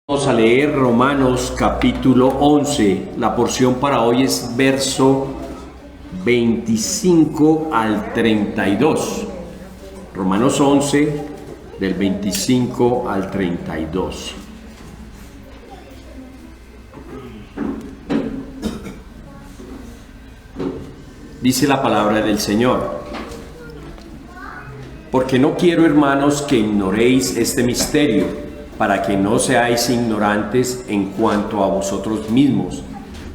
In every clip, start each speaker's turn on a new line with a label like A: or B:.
A: Vamos a leer Romanos capítulo 11. La porción para hoy es verso 25 al 32. Romanos 11, del 25 al 32. Dice la palabra del Señor: porque no quiero, hermanos, que ignoréis este misterio, para que no seáis ignorantes en cuanto a vosotros mismos,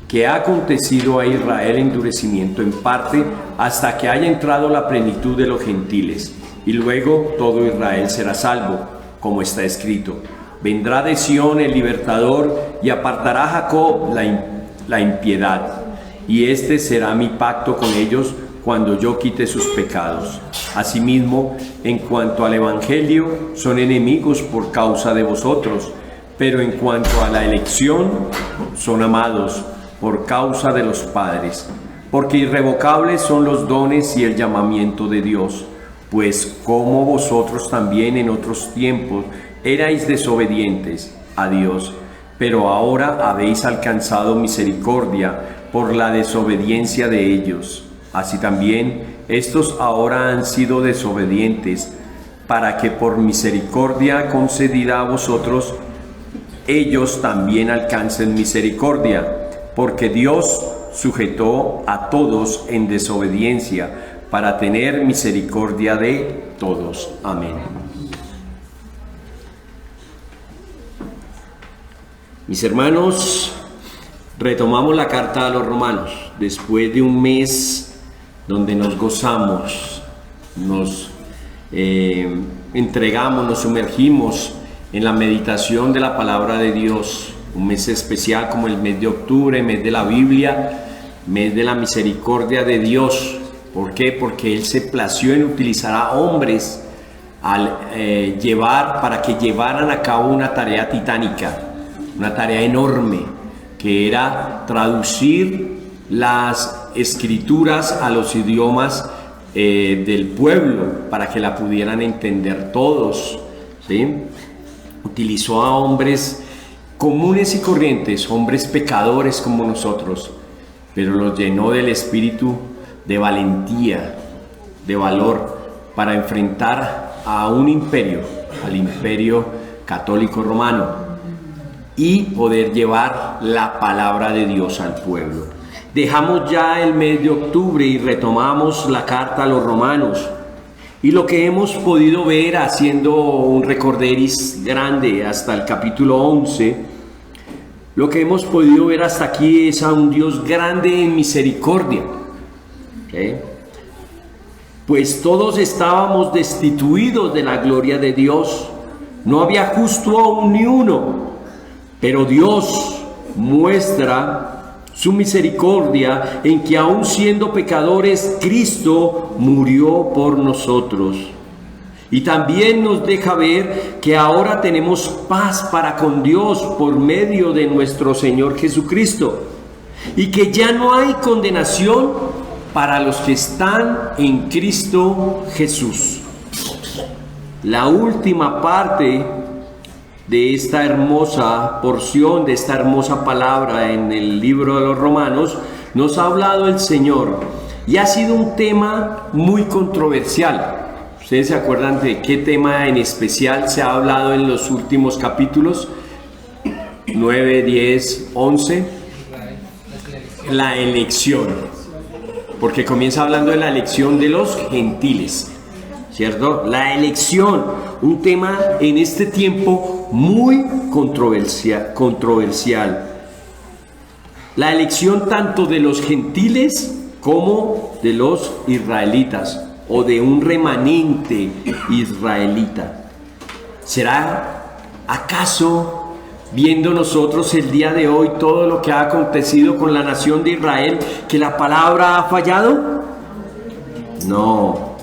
A: que ha acontecido a Israel endurecimiento en parte, hasta que haya entrado la plenitud de los gentiles, y luego todo Israel será salvo, como está escrito: vendrá de Sión el libertador, y apartará a Jacob la impiedad, y este será mi pacto con ellos cuando yo quite sus pecados. Asimismo, en cuanto al Evangelio, son enemigos por causa de vosotros, pero en cuanto a la elección, son amados por causa de los padres, porque irrevocables son los dones y el llamamiento de Dios, pues como vosotros también en otros tiempos erais desobedientes a Dios, pero ahora habéis alcanzado misericordia por la desobediencia de ellos. Así también estos ahora han sido desobedientes, para que por misericordia concedida a vosotros, ellos también alcancen misericordia, porque Dios sujetó a todos en desobediencia, para tener misericordia de todos. Amén. Mis hermanos, retomamos la carta a los Romanos después de un mes donde nos gozamos, nos entregamos, nos sumergimos en la meditación de la palabra de Dios. Un mes especial como el mes de octubre, mes de la Biblia, mes de la misericordia de Dios. ¿Por qué? Porque Él se plació en utilizar a hombres para que llevaran a cabo una tarea titánica, una tarea enorme, que era traducir las escrituras a los idiomas del pueblo, para que la pudieran entender todos, ¿sí? Utilizó a hombres comunes y corrientes, hombres pecadores como nosotros, pero los llenó del espíritu de valentía, de valor, para enfrentar a un imperio, al imperio católico romano, y poder llevar la palabra de Dios al pueblo. Dejamos ya el mes de octubre y retomamos la carta a los Romanos. Y lo que hemos podido ver, haciendo un recorderis grande hasta el capítulo 11, lo que hemos podido ver hasta aquí es a un Dios grande en misericordia. ¿Sí? Pues todos estábamos destituidos de la gloria de Dios. No había justo aún ni uno. Pero Dios muestra su misericordia en que, aun siendo pecadores, Cristo murió por nosotros. Y también nos deja ver que ahora tenemos paz para con Dios por medio de nuestro Señor Jesucristo, y que ya no hay condenación para los que están en Cristo Jesús. La última parte de esta hermosa porción, de esta hermosa palabra en el libro de los Romanos, nos ha hablado el Señor, y ha sido un tema muy controversial. ¿Ustedes se acuerdan de qué tema en especial se ha hablado en los últimos capítulos? 9, 10, 11. La elección. Porque comienza hablando de la elección de los gentiles, ¿cierto? La elección, un tema en este tiempo muy controversial. La elección tanto de los gentiles como de los israelitas, o de un remanente israelita. ¿Será acaso, viendo nosotros el día de hoy todo lo que ha acontecido con la nación de Israel, que la palabra ha fallado? No.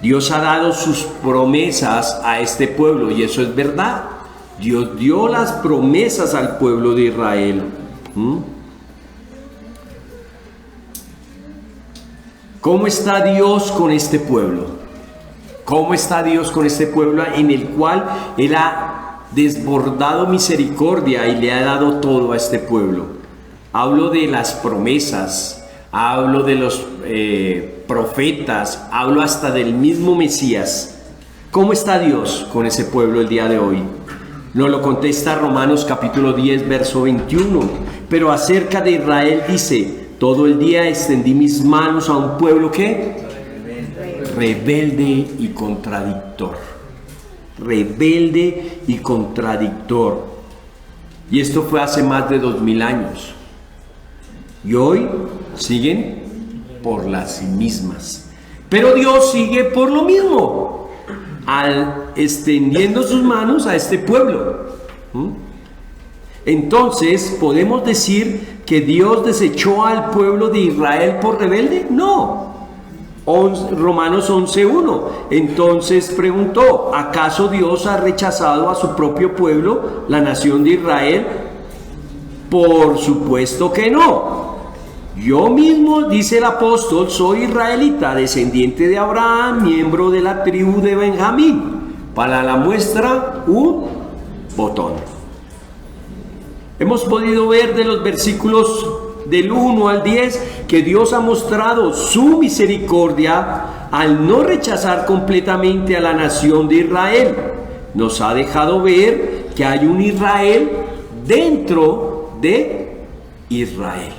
A: Dios ha dado sus promesas a este pueblo, y eso es verdad. Dios dio las promesas al pueblo de Israel. ¿Cómo está Dios con este pueblo? ¿Cómo está Dios con este pueblo en el cual Él ha desbordado misericordia y le ha dado todo a este pueblo. Hablo de las promesas, hablo de los profetas, hablo hasta del mismo Mesías. ¿Cómo está Dios con ese pueblo el día de hoy? Nos lo contesta Romanos capítulo 10, verso 21. Pero acerca de Israel dice: todo el día extendí mis manos a un pueblo que rebelde y contradictor. Rebelde y contradictor. Y esto fue hace más de 2000 años. Y hoy siguen por las mismas. Pero Dios sigue por lo mismo, extendiendo sus manos a este pueblo. Entonces, ¿podemos decir que Dios desechó al pueblo de Israel por rebelde? No. Romanos 11:1. Entonces preguntó: ¿acaso Dios ha rechazado a su propio pueblo, la nación de Israel? Por supuesto que no. Yo mismo, dice el apóstol, soy israelita, descendiente de Abraham, miembro de la tribu de Benjamín. Para la muestra, un botón. Hemos podido ver de los versículos del 1 al 10 que Dios ha mostrado su misericordia al no rechazar completamente a la nación de Israel. Nos ha dejado ver que hay un Israel dentro de Israel.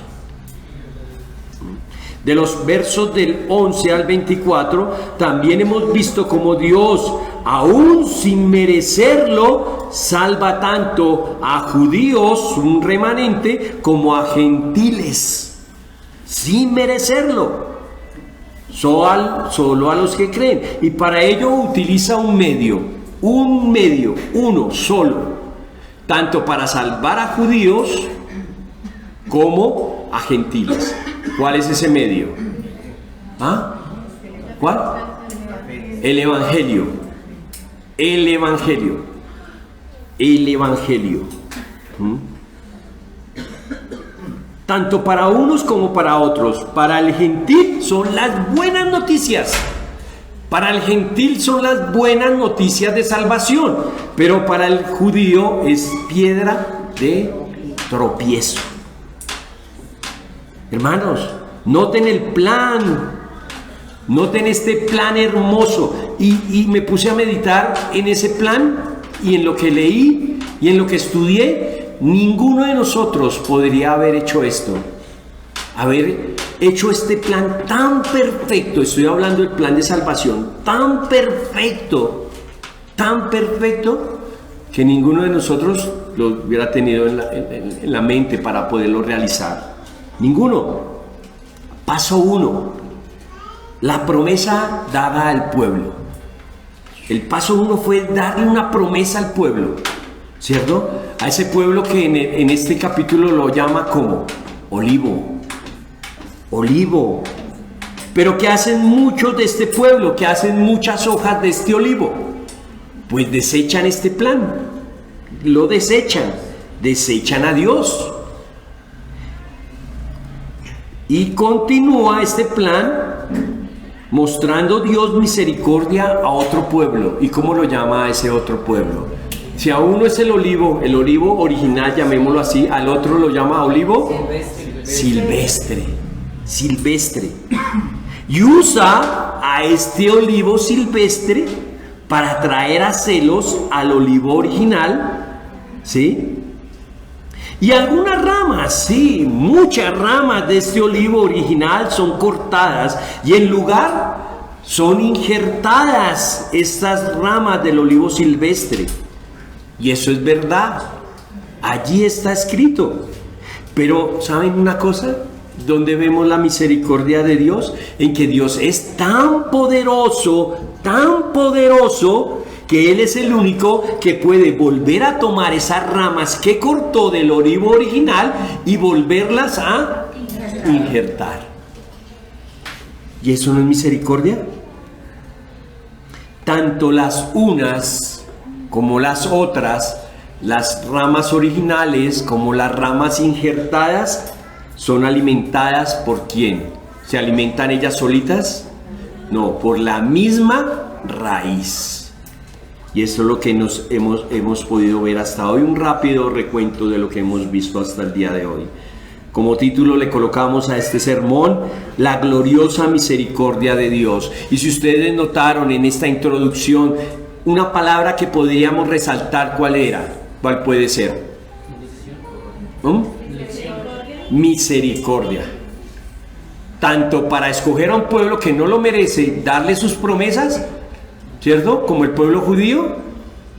A: De los versos del 11 al 24, también hemos visto cómo Dios, aún sin merecerlo, salva tanto a judíos, un remanente, como a gentiles, sin merecerlo, solo a los que creen. Y para ello utiliza un medio, uno solo, tanto para salvar a judíos como a gentiles. ¿Cuál es ese medio? ¿Ah? ¿Cuál? El Evangelio. El Evangelio. El Evangelio. Tanto para unos como para otros. Para el gentil son las buenas noticias. Para el gentil son las buenas noticias de salvación. Pero para el judío es piedra de tropiezo. Hermanos, noten el plan, noten este plan hermoso. Y me puse a meditar en ese plan y en lo que leí y en lo que estudié. Ninguno de nosotros podría haber hecho esto, haber hecho este plan tan perfecto. Estoy hablando del plan de salvación, tan perfecto, que ninguno de nosotros lo hubiera tenido en la mente para poderlo realizar. Ninguno. Paso 1. La promesa dada al pueblo. El paso 1 fue darle una promesa al pueblo, ¿cierto? A ese pueblo que en este capítulo lo llama como olivo. Olivo. Pero ¿qué hacen muchos de este pueblo? ¿Qué hacen muchas hojas de este olivo? Pues desechan este plan. Lo desechan. Desechan a Dios. Y continúa este plan mostrando Dios misericordia a otro pueblo. ¿Y cómo lo llama a ese otro pueblo? Si a uno es el olivo original, llamémoslo así, al otro lo llama olivo silvestre. Y usa a este olivo silvestre para traer a celos al olivo original, ¿sí? Y algunas ramas, sí, muchas ramas de este olivo original son cortadas y en lugar son injertadas estas ramas del olivo silvestre. Y eso es verdad, allí está escrito. Pero ¿saben una cosa? ¿Dónde vemos la misericordia de Dios? En que Dios es tan poderoso, que Él es el único que puede volver a tomar esas ramas que cortó del olivo original y volverlas a injertar. ¿Y eso no es misericordia? Tanto las unas como las otras, las ramas originales como las ramas injertadas, son alimentadas ¿por quién? ¿Se alimentan ellas solitas? No, por la misma raíz. Y esto es lo que hemos podido ver hasta hoy, un rápido recuento de lo que hemos visto hasta el día de hoy. Como título le colocamos a este sermón, la gloriosa misericordia de Dios. Y si ustedes notaron en esta introducción, una palabra que podríamos resaltar, ¿cuál era? ¿Cuál puede ser? Misericordia. Tanto para escoger a un pueblo que no lo merece, darle sus promesas, ¿cierto? Como el pueblo judío,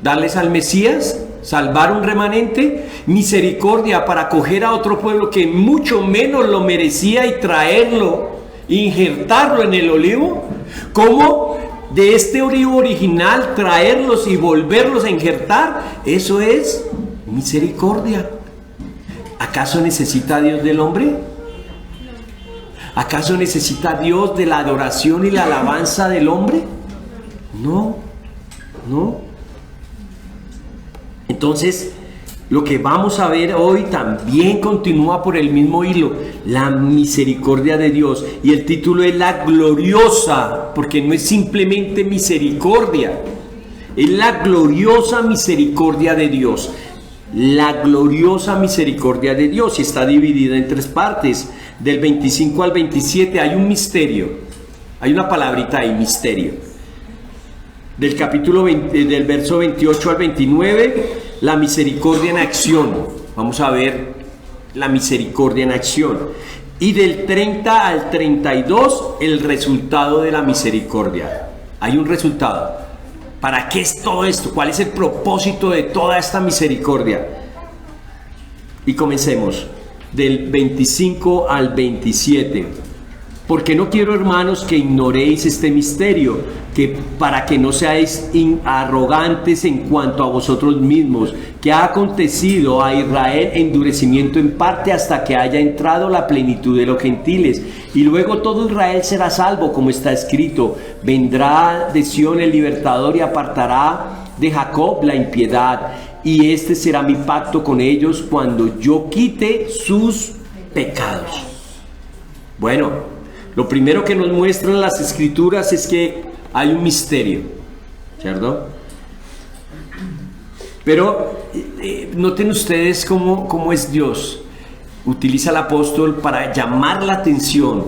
A: darles al Mesías, salvar un remanente. Misericordia para acoger a otro pueblo que mucho menos lo merecía y traerlo, injertarlo en el olivo. Como de este olivo original traerlos y volverlos a injertar. Eso es misericordia. ¿Acaso necesita Dios del hombre? ¿Acaso necesita Dios de la adoración y la alabanza del hombre? No, no. Entonces, lo que vamos a ver hoy también continúa por el mismo hilo, la misericordia de Dios. Y el título es la gloriosa, porque no es simplemente misericordia, es la gloriosa misericordia de Dios. La gloriosa misericordia de Dios, y está dividida en 3 partes. Del 25 al 27 hay un misterio, hay una palabrita ahí, misterio. Del capítulo 20, del verso 28 al 29, la misericordia en acción. Vamos a ver la misericordia en acción. Y del 30 al 32, el resultado de la misericordia. Hay un resultado. ¿Para qué es todo esto? ¿Cuál es el propósito de toda esta misericordia? Y comencemos del 25 al 27. Porque no quiero, hermanos, que ignoréis este misterio, que para que no seáis arrogantes en cuanto a vosotros mismos, que ha acontecido a Israel endurecimiento en parte hasta que haya entrado la plenitud de los gentiles. Y luego todo Israel será salvo, como está escrito: vendrá de Sión el libertador y apartará de Jacob la impiedad. Y este será mi pacto con ellos cuando yo quite sus pecados. Bueno, lo primero que nos muestran las escrituras es que hay un misterio, ¿cierto? Pero noten ustedes cómo es Dios. Utiliza al apóstol para llamar la atención.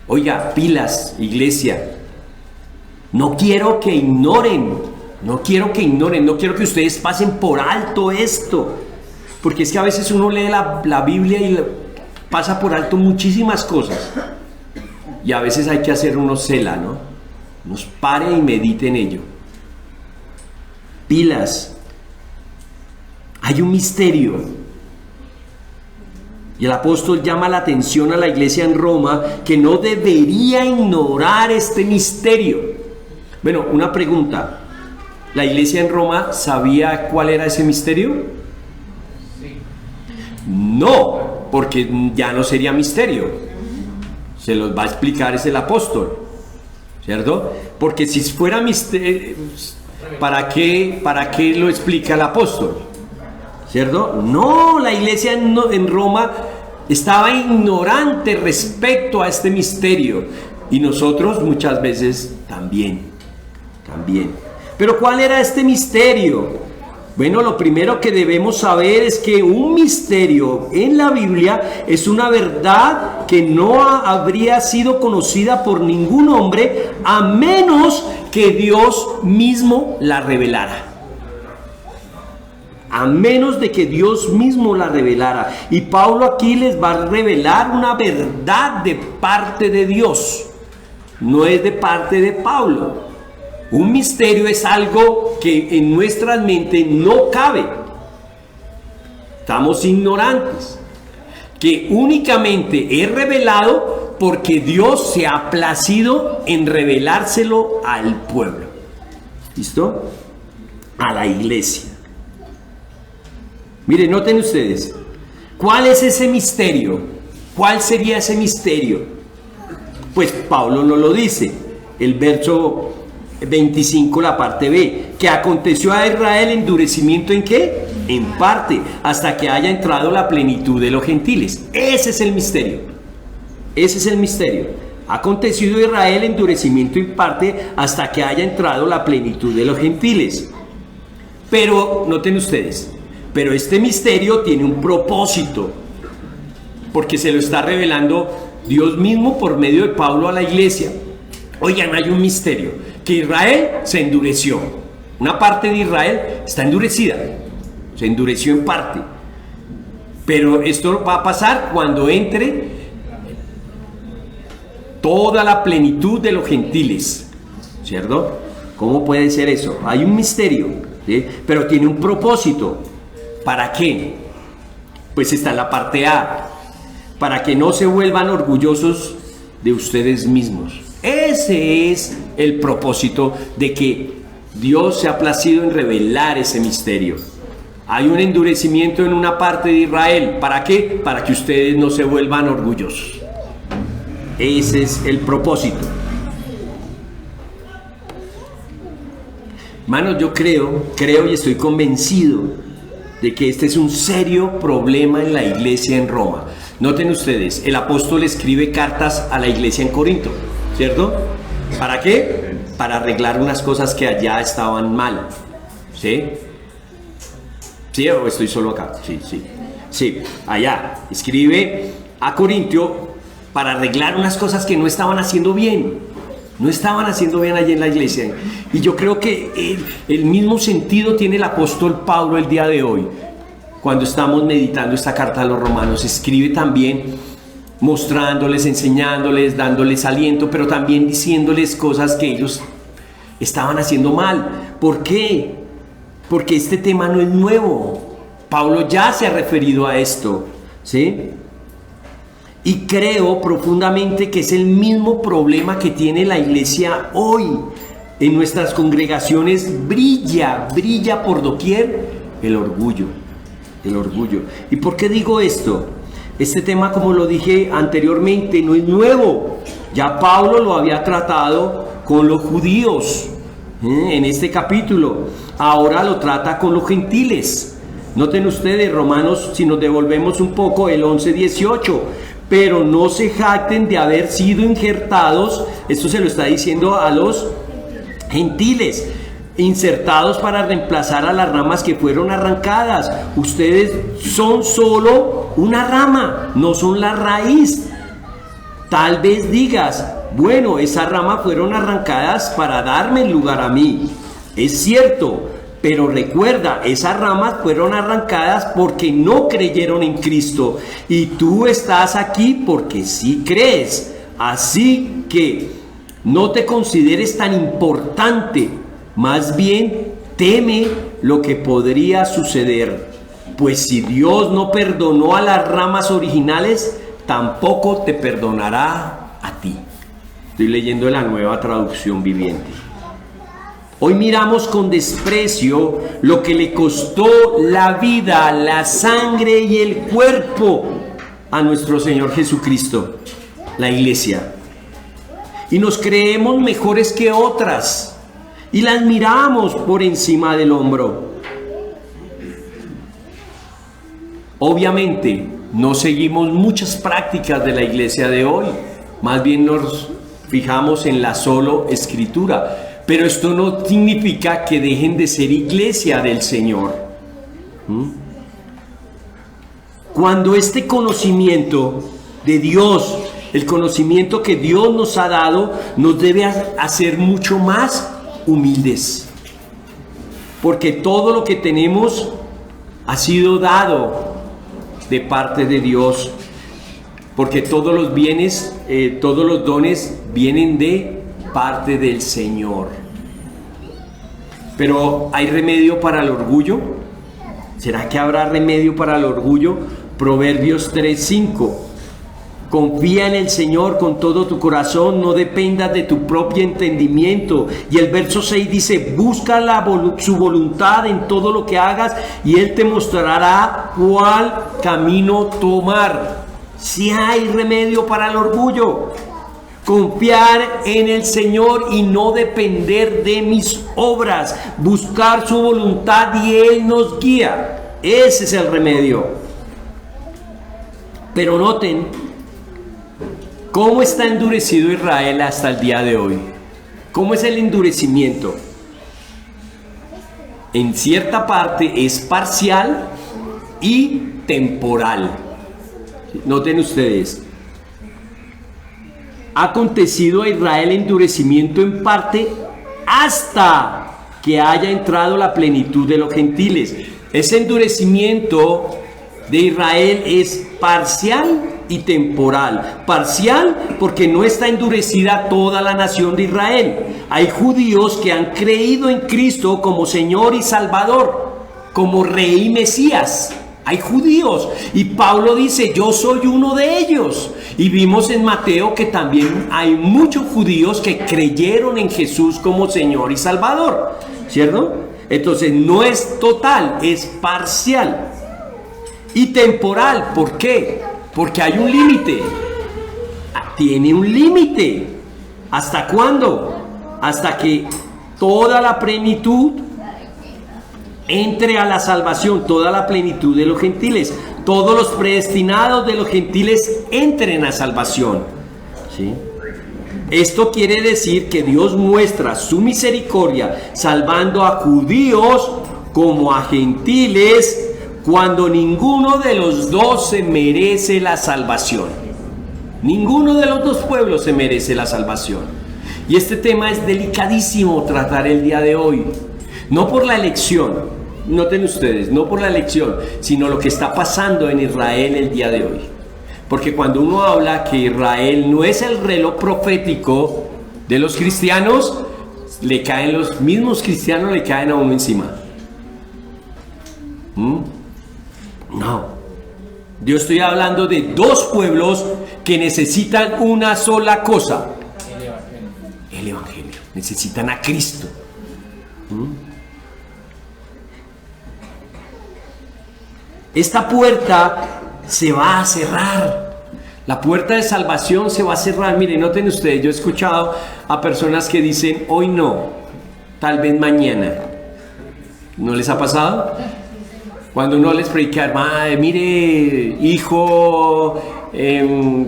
A: Oiga, pilas, iglesia. No quiero que ignoren. No quiero que ustedes pasen por alto esto. Porque es que a veces uno lee la Biblia y pasa por alto muchísimas cosas. Y a veces hay que hacer unos cela, ¿no? Nos pare y medite en ello. Pilas. Hay un misterio. Y el apóstol llama la atención a la iglesia en Roma que no debería ignorar este misterio. Bueno, una pregunta. ¿La iglesia en Roma sabía cuál era ese misterio? Sí. No, porque ya no sería misterio. Se los va a explicar es el apóstol, ¿cierto? Porque si fuera misterio, ¿para qué lo explica el apóstol? ¿Cierto? No, la iglesia en Roma estaba ignorante respecto a este misterio. Y nosotros muchas veces también. Pero ¿cuál era este misterio? Bueno, lo primero que debemos saber es que un misterio en la Biblia es una verdad que no habría sido conocida por ningún hombre a menos que Dios mismo la revelara. A menos de que Dios mismo la revelara. Y Pablo aquí les va a revelar una verdad de parte de Dios. No es de parte de Pablo. Un misterio es algo que en nuestras mentes no cabe. Estamos ignorantes. Que únicamente es revelado porque Dios se ha placido en revelárselo al pueblo. ¿Listo? A la iglesia. Miren, noten ustedes. ¿Cuál es ese misterio? ¿Cuál sería ese misterio? Pues Pablo no lo dice. El verso 25, la parte B, que aconteció a Israel endurecimiento ¿en qué? En parte, hasta que haya entrado la plenitud de los gentiles. Ese es el misterio. Ha acontecido a Israel endurecimiento en parte hasta que haya entrado la plenitud de los gentiles. Pero, noten ustedes, pero este misterio tiene un propósito, porque se lo está revelando Dios mismo por medio de Pablo a la iglesia. Oigan, hay un misterio, que Israel se endureció. Una parte de Israel está endurecida, se endureció en parte. Pero esto va a pasar cuando entre toda la plenitud de los gentiles, ¿cierto? ¿Cómo puede ser eso? Hay un misterio, ¿sí? Pero tiene un propósito. ¿Para qué? Pues está en la parte A. Para que no se vuelvan orgullosos de ustedes mismos. Ese es el propósito de que Dios se ha placido en revelar ese misterio. Hay un endurecimiento en una parte de Israel. ¿Para qué? Para que ustedes no se vuelvan orgullosos. Ese es el propósito. Hermanos, yo creo y estoy convencido de que este es un serio problema en la iglesia en Roma. Noten ustedes, el apóstol escribe cartas a la iglesia en Corinto, ¿cierto? ¿Para qué? Para arreglar unas cosas que allá estaban mal. ¿Sí? ¿Sí o estoy solo acá? Sí, allá. Escribe a Corintio para arreglar unas cosas que no estaban haciendo bien. No estaban haciendo bien allí en la iglesia. Y yo creo que el mismo sentido tiene el apóstol Pablo el día de hoy. Cuando estamos meditando esta carta a los romanos, escribe también mostrándoles, enseñándoles, dándoles aliento, pero también diciéndoles cosas que ellos estaban haciendo mal. ¿Por qué? Porque este tema no es nuevo. Pablo ya se ha referido a esto, ¿sí? Y creo profundamente que es el mismo problema que tiene la iglesia hoy. En nuestras congregaciones brilla por doquier el orgullo. ¿Y por qué digo esto? Este tema, como lo dije anteriormente, no es nuevo. Ya Pablo lo había tratado con los judíos en este capítulo. Ahora lo trata con los gentiles. Noten ustedes, Romanos, si nos devolvemos un poco, el 11:18. Pero no se jacten de haber sido injertados, esto se lo está diciendo a los gentiles, insertados para reemplazar a las ramas que fueron arrancadas. Ustedes son solo una rama, no son la raíz. Tal vez digas, bueno, esas ramas fueron arrancadas para darme el lugar a mí. Es cierto, pero recuerda, esas ramas fueron arrancadas porque no creyeron en Cristo. Y tú estás aquí porque sí crees. Así que no te consideres tan importante. Más bien, teme lo que podría suceder. Pues si Dios no perdonó a las ramas originales, tampoco te perdonará a ti. Estoy leyendo la Nueva Traducción Viviente. Hoy miramos con desprecio lo que le costó la vida, la sangre y el cuerpo a nuestro Señor Jesucristo, la iglesia. Y nos creemos mejores que otras y las miramos por encima del hombro. Obviamente, no seguimos muchas prácticas de la iglesia de hoy, más bien nos fijamos en la solo escritura. Pero esto no significa que dejen de ser iglesia del Señor. Cuando este conocimiento de Dios, el conocimiento que Dios nos ha dado, nos debe hacer mucho más humildes. Porque todo lo que tenemos ha sido dado de parte de Dios. Porque todos los bienes, todos los dones vienen de parte del Señor. Pero ¿hay remedio para el orgullo? ¿Será que habrá remedio para el orgullo? Proverbios 3:5. Confía en el Señor con todo tu corazón, no dependas de tu propio entendimiento. Y el verso 6 dice, busca su voluntad en todo lo que hagas y Él te mostrará cuál camino tomar. Si hay remedio para el orgullo. Confiar en el Señor y no depender de mis obras. Buscar su voluntad y Él nos guía. Ese es el remedio. Pero noten ¿Cómo está endurecido Israel hasta el día de hoy? ¿Cómo es el endurecimiento? En cierta parte es parcial y temporal. Noten ustedes, ha acontecido a Israel endurecimiento en parte hasta que haya entrado la plenitud de los gentiles. Ese endurecimiento de Israel es parcial y temporal. Parcial porque no está endurecida toda la nación de Israel. Hay judíos que han creído en Cristo como Señor y Salvador, como Rey y Mesías. Hay judíos y Pablo dice, yo soy uno de ellos. Y vimos en Mateo que también hay muchos judíos que creyeron en Jesús como Señor y Salvador, ¿cierto? Entonces no es total, es parcial y temporal. ¿Por qué? Porque hay un límite. Tiene un límite. ¿Hasta cuándo? Hasta que toda la plenitud entre a la salvación, toda la plenitud de los gentiles, todos los predestinados de los gentiles entren a salvación, ¿sí? Esto quiere decir que Dios muestra su misericordia salvando a judíos como a gentiles cuando ninguno de los dos se merece la salvación. Ninguno de los dos pueblos se merece la salvación. Y este tema es delicadísimo tratar el día de hoy, no por la elección. Noten ustedes, no por la elección, sino lo que está pasando en Israel el día de hoy. Porque cuando uno habla que Israel no es el reloj profético de los cristianos, los mismos cristianos le caen a uno encima. No. Yo estoy hablando de dos pueblos que necesitan una sola cosa. El Evangelio. Necesitan a Cristo. Esta puerta se va a cerrar. La puerta de salvación se va a cerrar. Miren, noten ustedes, yo he escuchado a personas que dicen, hoy no, tal vez mañana. ¿No les ha pasado? Cuando uno les predica, mire, hijo,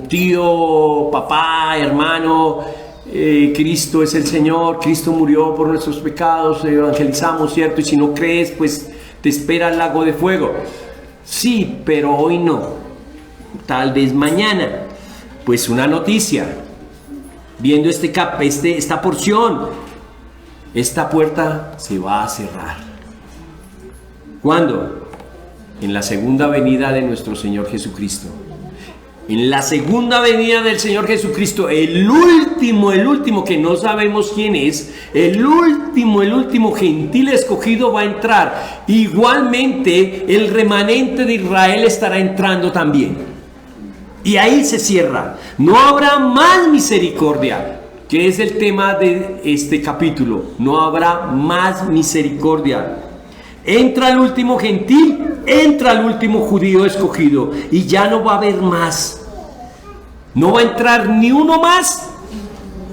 A: tío, papá, hermano, Cristo es el Señor, Cristo murió por nuestros pecados, evangelizamos, ¿cierto? Y si no crees, pues te espera el lago de fuego. Sí, pero hoy no, tal vez mañana. Pues una noticia, viendo esta porción, esta puerta se va a cerrar. ¿Cuándo? En la segunda venida de nuestro Señor Jesucristo. En la segunda venida del Señor Jesucristo, el último que no sabemos quién es, el último gentil escogido va a entrar. Igualmente, el remanente de Israel estará entrando también. Y ahí se cierra. No habrá más misericordia, que es el tema de este capítulo. No habrá más misericordia. Entra el último gentil, entra el último judío escogido y ya no va a haber más. No va a entrar ni uno más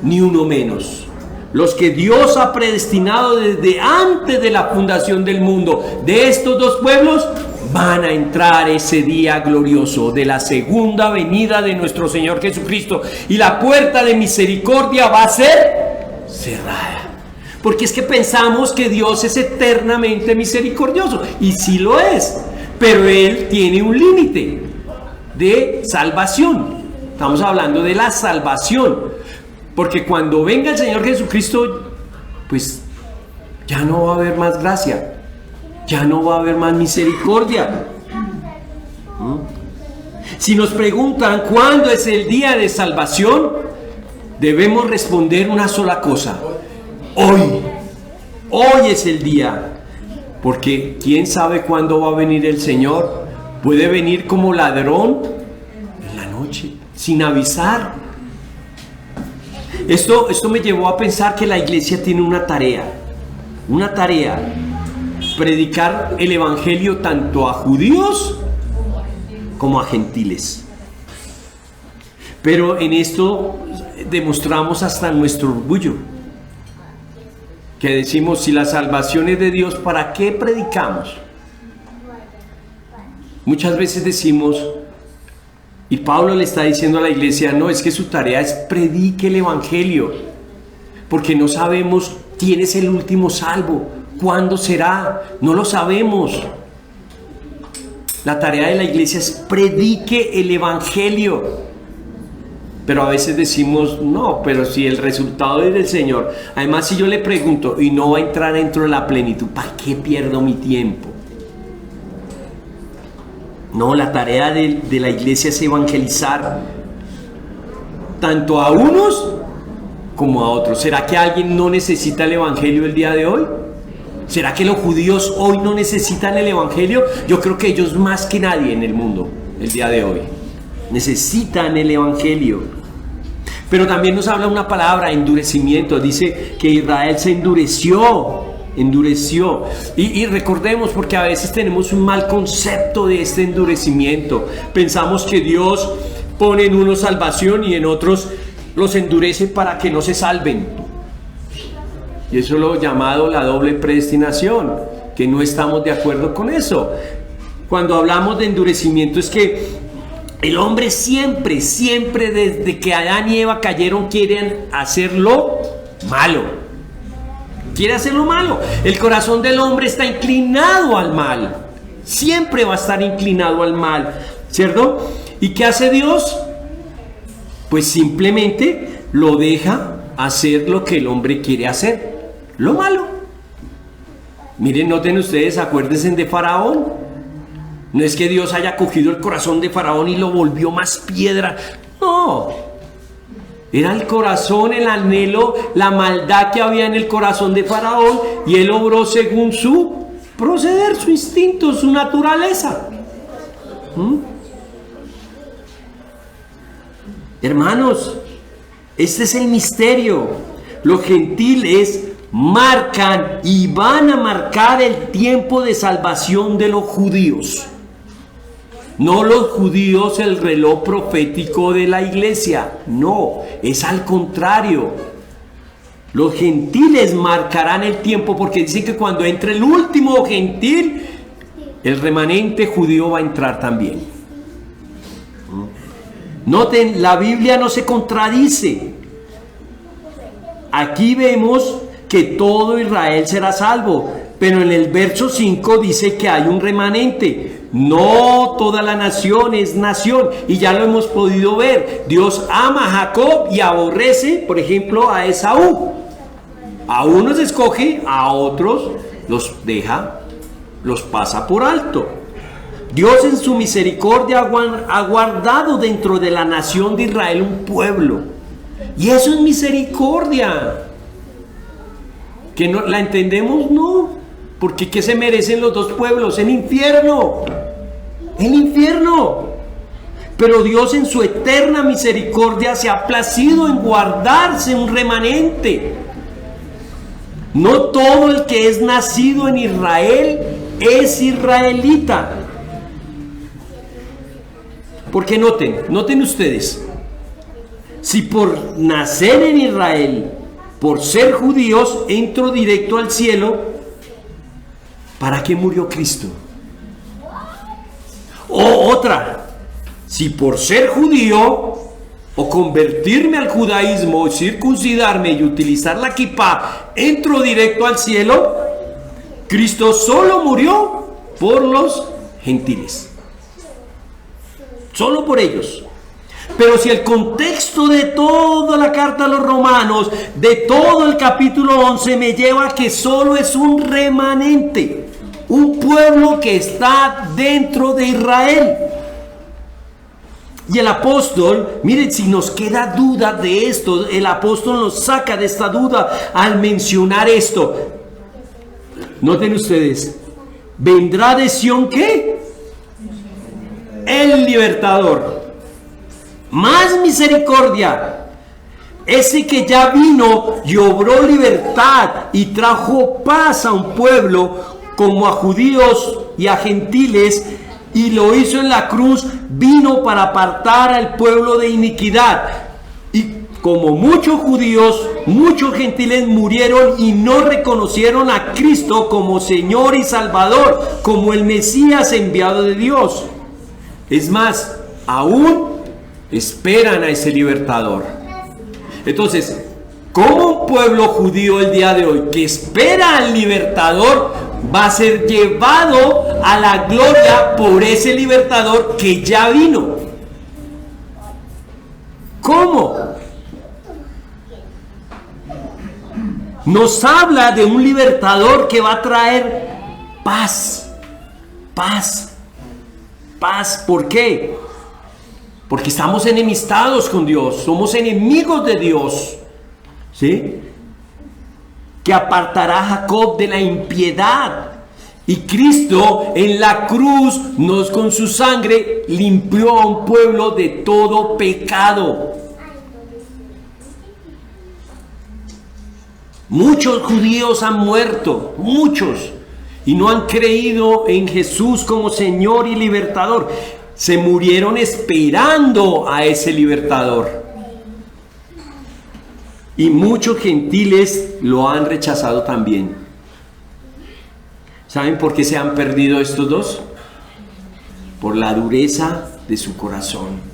A: ni uno menos. Los que Dios ha predestinado desde antes de la fundación del mundo, de estos dos pueblos, van a entrar ese día glorioso de la segunda venida de nuestro Señor Jesucristo. Y la puerta de misericordia va a ser cerrada. Porque es que pensamos que Dios es eternamente misericordioso, y sí lo es, pero Él tiene un límite de salvación. Estamos hablando de la salvación, porque cuando venga el Señor Jesucristo, pues ya no va a haber más gracia, ya no va a haber más misericordia. Si nos preguntan cuándo es el día de salvación, debemos responder una sola cosa: Hoy es el día, porque quién sabe cuándo va a venir el Señor. Puede venir como ladrón en la noche, sin avisar. Esto me llevó a pensar que la iglesia tiene una tarea, predicar el evangelio tanto a judíos como a gentiles. Pero en esto demostramos hasta nuestro orgullo, que decimos, si la salvación es de Dios, ¿para qué predicamos? Muchas veces decimos, Y Pablo le está diciendo a la iglesia, no, es que su tarea es predique el evangelio, porque no sabemos quién es el último salvo, cuándo será, no lo sabemos. La tarea de la iglesia es predique el evangelio. Pero a veces decimos, no, pero si el resultado es del Señor. Además, si yo le pregunto y no va a entrar dentro de la plenitud, ¿para qué pierdo mi tiempo? No, la tarea de la iglesia es evangelizar tanto a unos como a otros. ¿Será que alguien no necesita el evangelio el día de hoy? ¿Será que los judíos hoy no necesitan el evangelio? Yo creo que ellos más que nadie en el mundo el día de hoy necesitan el evangelio. Pero también nos habla una palabra, endurecimiento. Dice que Israel se endureció. Y recordemos, porque a veces tenemos un mal concepto de este endurecimiento. Pensamos que Dios pone en unos salvación y en otros los endurece para que no se salven. Y eso es lo llamado la doble predestinación, que no estamos de acuerdo con eso. Cuando hablamos de endurecimiento es que el hombre siempre, desde que Adán y Eva cayeron, quieren hacerlo malo. Quiere hacerlo malo. El corazón del hombre está inclinado al mal. Siempre va a estar inclinado al mal, ¿cierto? ¿Y qué hace Dios? Pues simplemente lo deja hacer lo que el hombre quiere hacer, lo malo. Miren, noten ustedes, acuérdense de Faraón. No es que Dios haya cogido el corazón de Faraón y lo volvió más piedra. No. Era el corazón, el anhelo, la maldad que había en el corazón de Faraón. Y él obró según su proceder, su instinto, su naturaleza. Hermanos, este es el misterio. Los gentiles marcan y van a marcar el tiempo de salvación de los judíos. No los judíos el reloj profético de la iglesia, no, es al contrario. Los gentiles marcarán el tiempo, porque dice que cuando entre el último gentil, el remanente judío va a entrar también. Noten, la Biblia no se contradice. Aquí vemos que todo Israel será salvo, pero en el verso 5 dice que hay un remanente. No toda la nación es nación, y ya lo hemos podido ver. Dios ama a Jacob y aborrece, por ejemplo, a Esaú. A unos escoge, a otros los deja, los pasa por alto. Dios en su misericordia ha guardado dentro de la nación de Israel un pueblo, y eso es misericordia. ¿Que no la entendemos? No. Porque ¿qué se merecen los dos pueblos? El infierno. El infierno. Pero Dios en su eterna misericordia se ha placido en guardarse un remanente. No todo el que es nacido en Israel es israelita. Porque noten ustedes, si por nacer en Israel, por ser judíos, entro directo al cielo, ¿para qué murió Cristo? O otra, si por ser judío o convertirme al judaísmo, circuncidarme y utilizar la kipá, entro directo al cielo, Cristo solo murió por los gentiles. Solo por ellos. Pero si el contexto de toda la carta a los romanos, de todo el capítulo 11, me lleva a que solo es un remanente, un pueblo que está dentro de Israel. Y el apóstol, miren, si nos queda duda de esto, el apóstol nos saca de esta duda al mencionar esto. Noten ustedes, vendrá de Sión, ¿qué? El libertador. Más misericordia, ese que ya vino y obró libertad y trajo paz a un pueblo como a judíos y a gentiles, y lo hizo en la cruz, vino para apartar al pueblo de iniquidad. Y como muchos judíos, muchos gentiles murieron y no reconocieron a Cristo como Señor y Salvador, como el Mesías enviado de Dios. Es más, aún esperan a ese libertador. Entonces, como un pueblo judío el día de hoy que espera al libertador, va a ser llevado a la gloria por ese libertador que ya vino. ¿Cómo? Nos habla de un libertador que va a traer paz. Paz. Paz. ¿Por qué? Porque estamos enemistados con Dios. Somos enemigos de Dios. ¿Sí? Que apartará a Jacob de la impiedad. Y Cristo en la cruz nos con su sangre limpió a un pueblo de todo pecado. Muchos judíos han muerto, muchos, y no han creído en Jesús como Señor y Libertador. Se murieron esperando a ese Libertador. Y muchos gentiles lo han rechazado también. ¿Saben por qué se han perdido estos dos? Por la dureza de su corazón.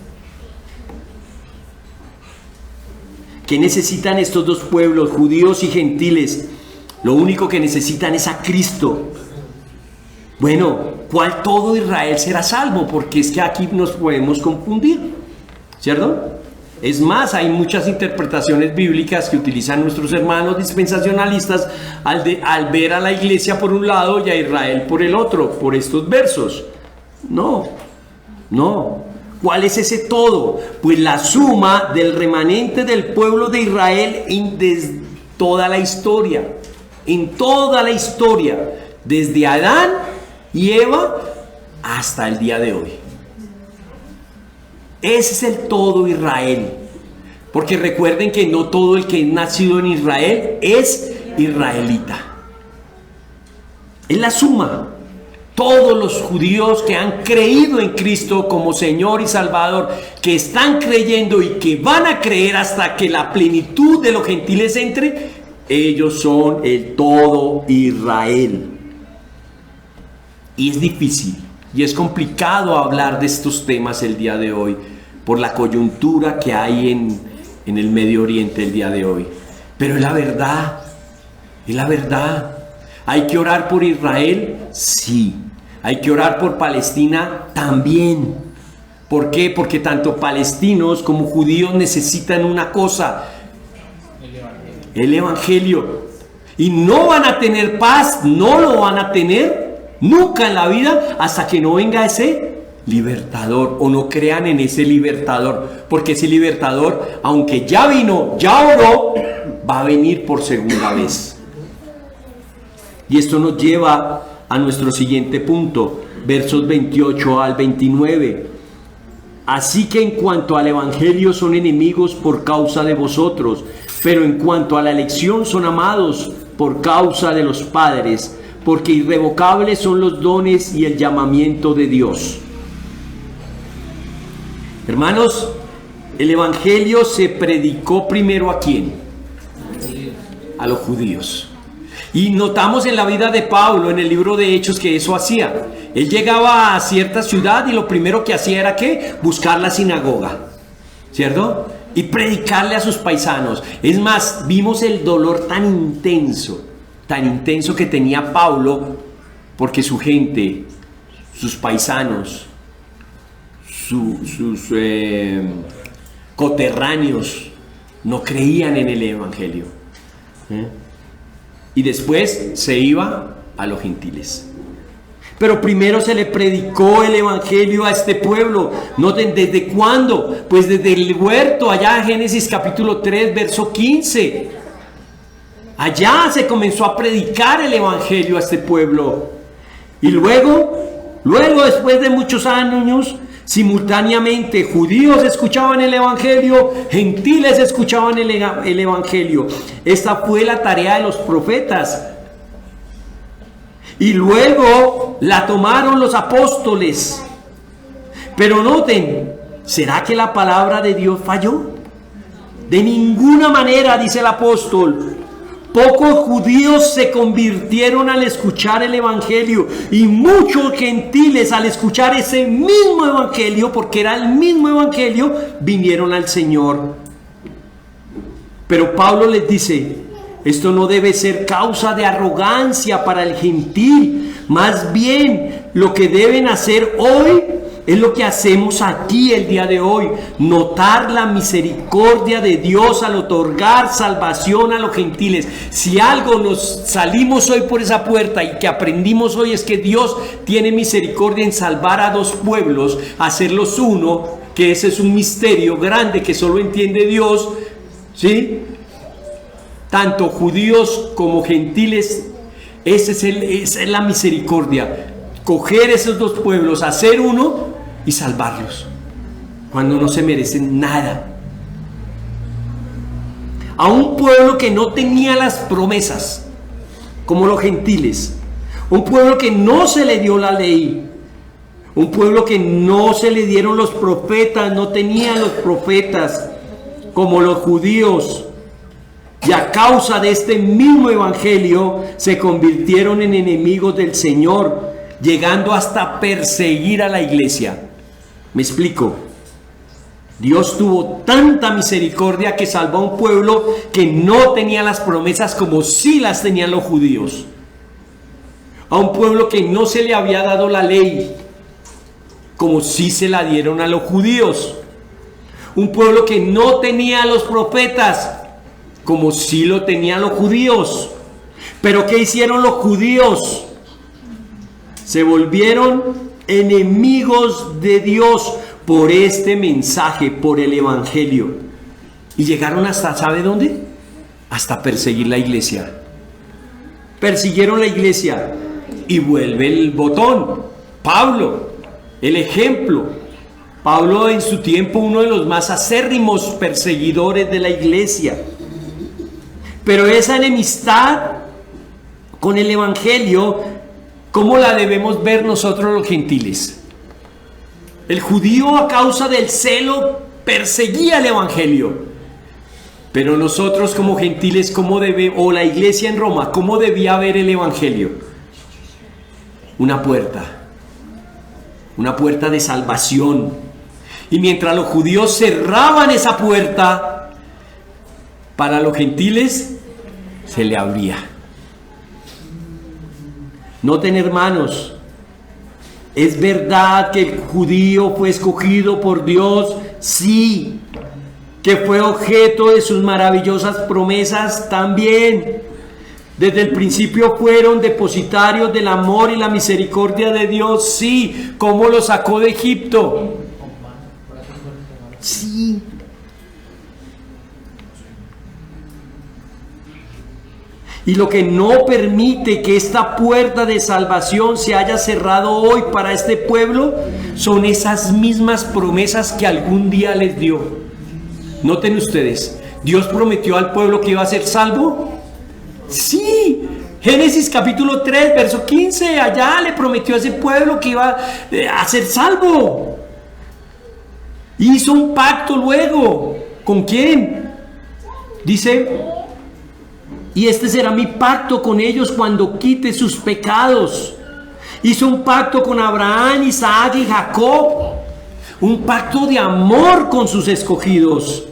A: ¿Qué necesitan estos dos pueblos, judíos y gentiles? Lo único que necesitan es a Cristo. Bueno, ¿cuál todo Israel será salvo? Porque es que aquí nos podemos confundir, ¿cierto? Es más, hay muchas interpretaciones bíblicas que utilizan nuestros hermanos dispensacionalistas al ver a la iglesia por un lado y a Israel por el otro, por estos versos. No. ¿Cuál es ese todo? Pues la suma del remanente del pueblo de Israel en toda la historia. En toda la historia. Desde Adán y Eva hasta el día de hoy. Ese es el todo Israel. Porque recuerden que no todo el que es nacido en Israel es israelita. Es la suma. Todos los judíos que han creído en Cristo como Señor y Salvador, que están creyendo y que van a creer hasta que la plenitud de los gentiles entre, ellos son el todo Israel. Y es difícil y es complicado hablar de estos temas el día de hoy por la coyuntura que hay en el Medio Oriente el día de hoy. Pero es la verdad, es la verdad. ¿Hay que orar por Israel? Sí. ¿Hay que orar por Palestina? También. ¿Por qué? Porque tanto palestinos como judíos necesitan una cosa: el Evangelio. Y no van a tener paz, no lo van a tener nunca en la vida hasta que no venga ese libertador o no crean en ese libertador. Porque ese libertador, aunque ya vino, ya oró, va a venir por segunda vez. Y esto nos lleva a nuestro siguiente punto, versos 28 al 29. Así que en cuanto al Evangelio son enemigos por causa de vosotros, pero en cuanto a la elección son amados por causa de los padres, porque irrevocables son los dones y el llamamiento de Dios. Hermanos, el Evangelio se predicó primero ¿a quién? A los judíos. Y notamos en la vida de Pablo, en el libro de Hechos, que eso hacía. Él llegaba a cierta ciudad y lo primero que hacía era ¿qué? Buscar la sinagoga, ¿cierto? Y predicarle a sus paisanos. Es más, vimos el dolor tan intenso que tenía Pablo, porque su gente, sus paisanos, sus coterráneos no creían en el Evangelio. Y después se iba a los gentiles. Pero primero se le predicó el Evangelio a este pueblo. ¿Noten desde cuándo? Pues desde el huerto, allá en Génesis capítulo 3, verso 15. Allá se comenzó a predicar el Evangelio a este pueblo. Y luego después de muchos años, simultáneamente judíos escuchaban el Evangelio, gentiles escuchaban el Evangelio. Esta fue la tarea de los profetas. Y luego la tomaron los apóstoles. Pero noten, ¿será que la palabra de Dios falló? De ninguna manera, dice el apóstol. Pocos judíos se convirtieron al escuchar el evangelio, y muchos gentiles al escuchar ese mismo evangelio, porque era el mismo evangelio, vinieron al Señor. Pero Pablo les dice: esto no debe ser causa de arrogancia para el gentil. Más bien, lo que deben hacer hoy es lo que hacemos aquí el día de hoy: notar la misericordia de Dios al otorgar salvación a los gentiles. Si algo nos salimos hoy por esa puerta y que aprendimos hoy es que Dios tiene misericordia en salvar a dos pueblos, hacerlos uno, que ese es un misterio grande que solo entiende Dios, ¿sí? Tanto judíos como gentiles, esa es la misericordia. Coger esos dos pueblos, hacer uno y salvarlos cuando no se merecen nada. A un pueblo que no tenía las promesas, como los gentiles, un pueblo que no se le dio la ley, un pueblo que no se le dieron los profetas, no tenía los profetas como los judíos, y a causa de este mismo evangelio se convirtieron en enemigos del Señor, llegando hasta perseguir a la iglesia. Me explico. Dios tuvo tanta misericordia que salvó a un pueblo que no tenía las promesas como sí las tenían los judíos. A un pueblo que no se le había dado la ley como sí se la dieron a los judíos. Un pueblo que no tenía los profetas como sí lo tenían los judíos. Pero ¿qué hicieron los judíos? Se volvieron enemigos de Dios por este mensaje, por el evangelio. Y llegaron hasta, ¿sabe dónde? Hasta perseguir la iglesia. Persiguieron la iglesia. Y vuelve el botón. Pablo, el ejemplo. Pablo en su tiempo uno de los más acérrimos perseguidores de la iglesia. Pero esa enemistad con el evangelio, ¿cómo la debemos ver nosotros los gentiles? El judío, a causa del celo, perseguía el evangelio. Pero nosotros como gentiles, ¿cómo o la iglesia en Roma, cómo debía ver el evangelio? Una puerta de salvación. Y mientras los judíos cerraban esa puerta, para los gentiles se le abría. Noten, hermanos, ¿es verdad que el judío fue escogido por Dios? Sí. ¿Que fue objeto de sus maravillosas promesas? También. Desde el principio fueron depositarios del amor y la misericordia de Dios. Sí. ¿Cómo lo sacó de Egipto? Sí. Y lo que no permite que esta puerta de salvación se haya cerrado hoy para este pueblo son esas mismas promesas que algún día les dio. Noten ustedes, ¿Dios prometió al pueblo que iba a ser salvo? Sí. Génesis capítulo 3, verso 15, allá le prometió a ese pueblo que iba a ser salvo. Hizo un pacto luego. ¿Con quién? Dice: y este será mi pacto con ellos cuando quite sus pecados. Hizo un pacto con Abraham, Isaac y Jacob. Un pacto de amor con sus escogidos.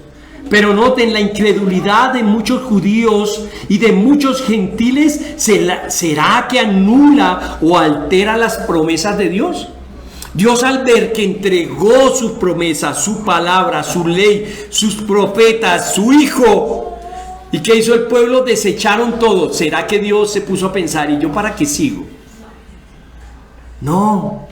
A: Pero noten, la incredulidad de muchos judíos y de muchos gentiles, ¿será que anula o altera las promesas de Dios? Dios, al ver que entregó sus promesas, su palabra, su ley, sus profetas, su Hijo, ¿y qué hizo el pueblo? Desecharon todo. ¿Será que Dios se puso a pensar: ¿y yo para qué sigo? No.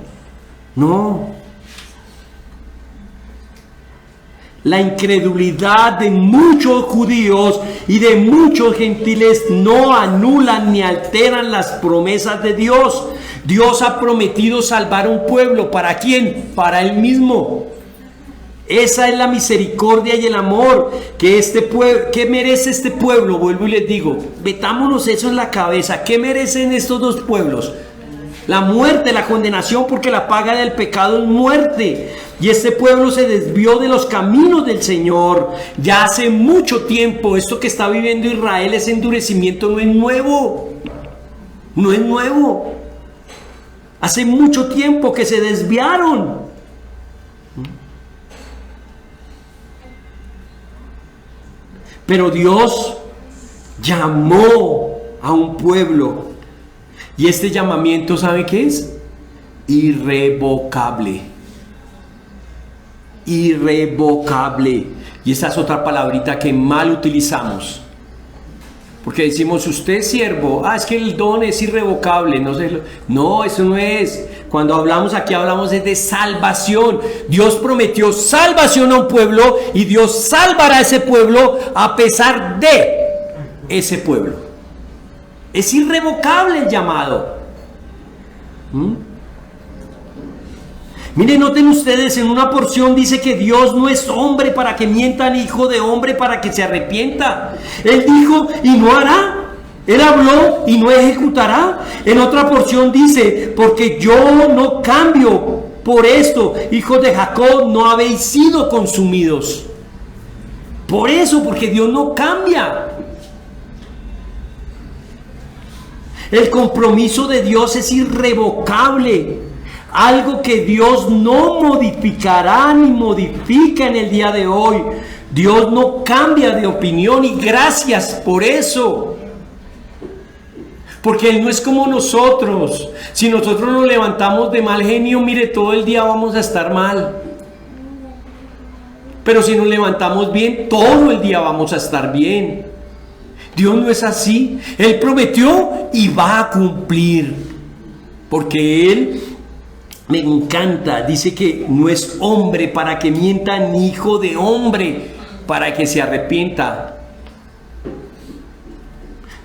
A: La incredulidad de muchos judíos y de muchos gentiles no anulan ni alteran las promesas de Dios. Dios ha prometido salvar un pueblo. ¿Para quién? Para Él mismo. Esa es la misericordia y el amor que ¿qué merece este pueblo? Vuelvo y les digo, metámonos eso en la cabeza. ¿Qué merecen estos dos pueblos? La muerte, la condenación, porque la paga del pecado es muerte. Y este pueblo se desvió de los caminos del Señor ya hace mucho tiempo. Esto que está viviendo Israel, ese endurecimiento, no es nuevo. No es nuevo. Hace mucho tiempo que se desviaron. Pero Dios llamó a un pueblo. Y este llamamiento, ¿sabe qué es? Irrevocable. Irrevocable. Y esa es otra palabrita que mal utilizamos. Porque decimos, usted es siervo. Es que el don es irrevocable. No, eso no es. Cuando hablamos aquí, hablamos de salvación. Dios prometió salvación a un pueblo y Dios salvará a ese pueblo a pesar de ese pueblo. Es irrevocable el llamado. Miren, noten ustedes, en una porción dice que Dios no es hombre para que mienta, ni hijo de hombre para que se arrepienta. Él dijo y no hará. Él habló y no ejecutará. En otra porción dice, porque yo no cambio. Por esto, hijos de Jacob, no habéis sido consumidos. Por eso, porque Dios no cambia. El compromiso de Dios es irrevocable. Algo que Dios no modificará ni modifica en el día de hoy. Dios no cambia de opinión y gracias por eso. Porque Él no es como nosotros. Si nosotros nos levantamos de mal genio, mire, todo el día vamos a estar mal. Pero si nos levantamos bien, todo el día vamos a estar bien. Dios no es así. Él prometió y va a cumplir. Porque Él, me encanta, dice que no es hombre para que mienta, ni hijo de hombre para que se arrepienta.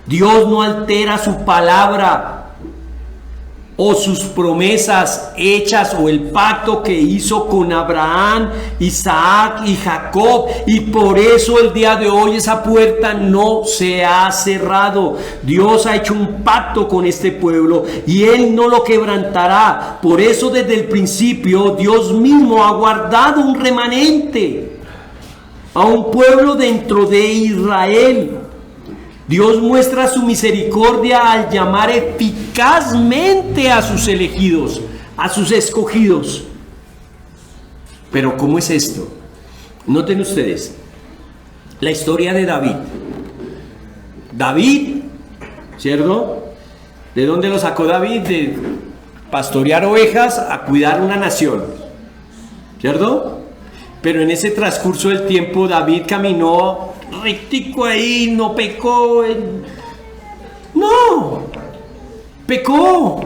A: Dios no altera su palabra o sus promesas hechas o el pacto que hizo con Abraham, Isaac y Jacob, y por eso el día de hoy esa puerta no se ha cerrado. Dios ha hecho un pacto con este pueblo y Él no lo quebrantará. Por eso desde el principio Dios mismo ha guardado un remanente, a un pueblo dentro de Israel. Dios muestra su misericordia al llamar eficazmente a sus elegidos, a sus escogidos. Pero ¿cómo es esto? Noten ustedes la historia de David. David, ¿cierto? ¿De dónde lo sacó David? De pastorear ovejas a cuidar una nación, ¿cierto? Pero en ese transcurso del tiempo David caminó rectico ahí, no pecó. No, pecó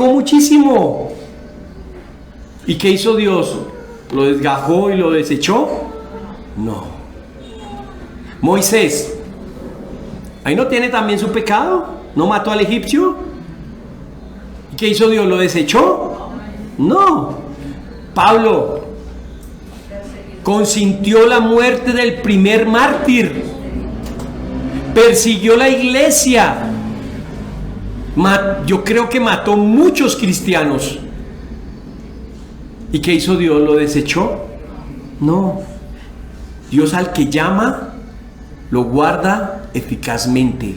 A: muchísimo. ¿Y qué hizo Dios? ¿Lo desgajó y lo desechó? No. Moisés, ahí no tiene también su pecado, no mató al egipcio. ¿Y qué hizo Dios? ¿Lo desechó? No. Pablo consintió la muerte del primer mártir, persiguió la iglesia, yo creo que mató muchos cristianos. ¿Y qué hizo Dios? ¿Lo desechó? No. Dios al que llama lo guarda eficazmente,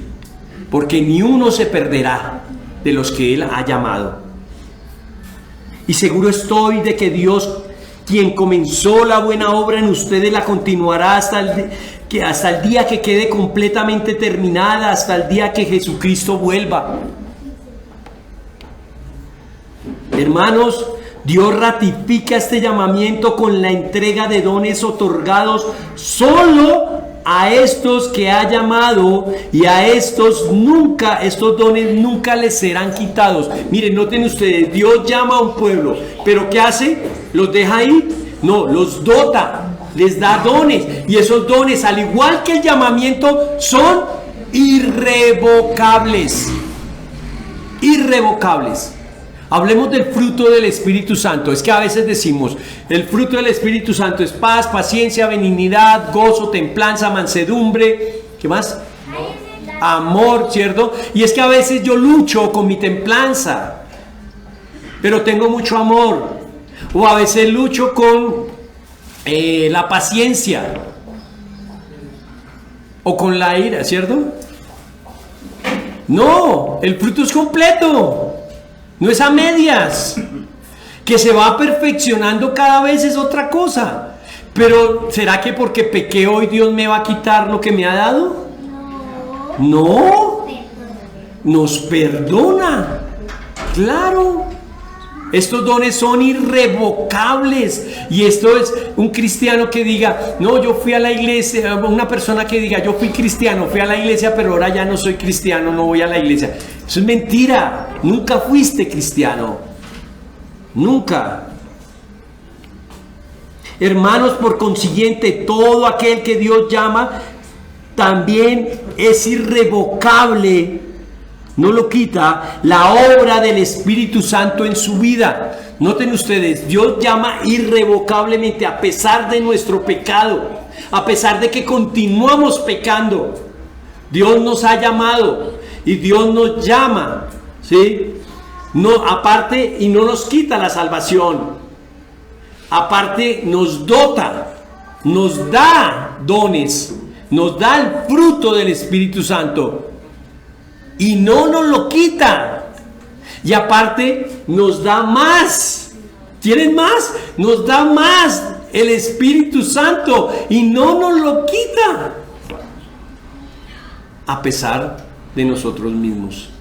A: porque ni uno se perderá de los que Él ha llamado. Y seguro estoy de que Dios, quien comenzó la buena obra en ustedes, la continuará hasta el día que quede completamente terminada, hasta el día que Jesucristo vuelva. Hermanos, Dios ratifica este llamamiento con la entrega de dones otorgados solo a estos que ha llamado, y a estos dones nunca les serán quitados. Miren, noten ustedes, Dios llama a un pueblo, pero ¿qué hace? ¿Los deja ahí? No, los dota, les da dones, y esos dones, al igual que el llamamiento, son irrevocables. Irrevocables. Hablemos del fruto del Espíritu Santo. Es que a veces decimos, el fruto del Espíritu Santo es paz, paciencia, benignidad, gozo, templanza, mansedumbre. ¿Qué más? amor, ¿cierto? Y es que a veces yo lucho con mi templanza, pero tengo mucho amor. O a veces lucho con la paciencia o con la ira, ¿cierto? No, el fruto es completo, no es a medias. Que se va perfeccionando cada vez es otra cosa. Pero ¿será que porque pequé hoy Dios me va a quitar lo que me ha dado? No, nos perdona. Claro, estos dones son irrevocables. Y esto es un cristiano que diga, no, yo fui a la iglesia. Una persona que diga, yo fui cristiano, fui a la iglesia, pero ahora ya no soy cristiano, no voy a la iglesia. Eso es mentira, nunca fuiste cristiano, nunca. Hermanos, por consiguiente, todo aquel que Dios llama también es irrevocable, no lo quita, la obra del Espíritu Santo en su vida. Noten ustedes, Dios llama irrevocablemente a pesar de nuestro pecado, a pesar de que continuamos pecando. Dios nos ha llamado y Dios nos llama, ¿sí? No, aparte, y no nos quita la salvación. Aparte nos dota, nos da dones, nos da el fruto del Espíritu Santo y no nos lo quita. Y aparte nos da más. ¿Quieren más? Nos da más el Espíritu Santo y no nos lo quita. A pesar de nosotros mismos.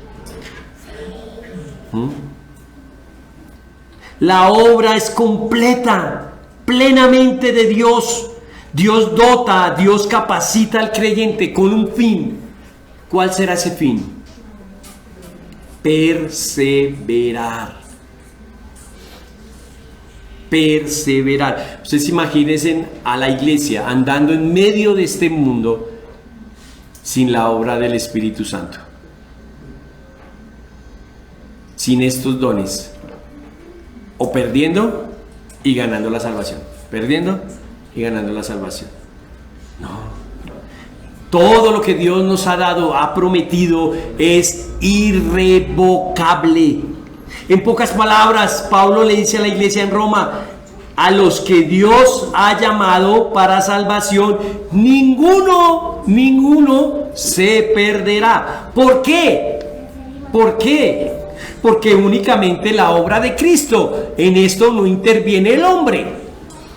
A: La obra es completa, plenamente de Dios. Dios dota, Dios capacita al creyente con un fin. ¿Cuál será ese fin? Perseverar. Perseverar. Ustedes imagínense a la iglesia andando en medio de este mundo sin la obra del Espíritu Santo. Sin estos dones. O perdiendo y ganando la salvación. Perdiendo y ganando la salvación. No. Todo lo que Dios nos ha dado, ha prometido, es irrevocable. En pocas palabras, Pablo le dice a la iglesia en Roma, a los que Dios ha llamado para salvación, ninguno se perderá. ¿Por qué? ¿Por qué? Porque únicamente la obra de Cristo, en esto no interviene el hombre,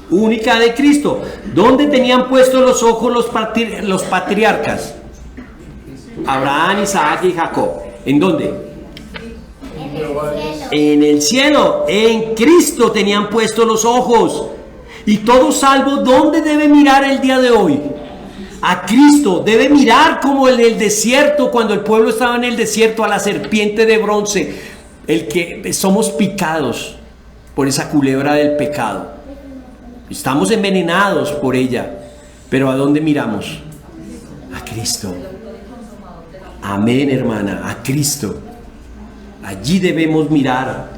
A: única de Cristo. ¿Dónde tenían puestos los ojos los patriarcas? Abraham, Isaac y Jacob. ¿En dónde? En el cielo. En Cristo tenían puestos los ojos. Y todo salvo, ¿dónde debe mirar el día de hoy? A Cristo. Debe mirar como en el desierto, cuando el pueblo estaba en el desierto, a la serpiente de bronce. El que somos picados por esa culebra del pecado. Estamos envenenados por ella. Pero ¿a dónde miramos? A Cristo. Amén, hermana, a Cristo. Allí debemos mirar.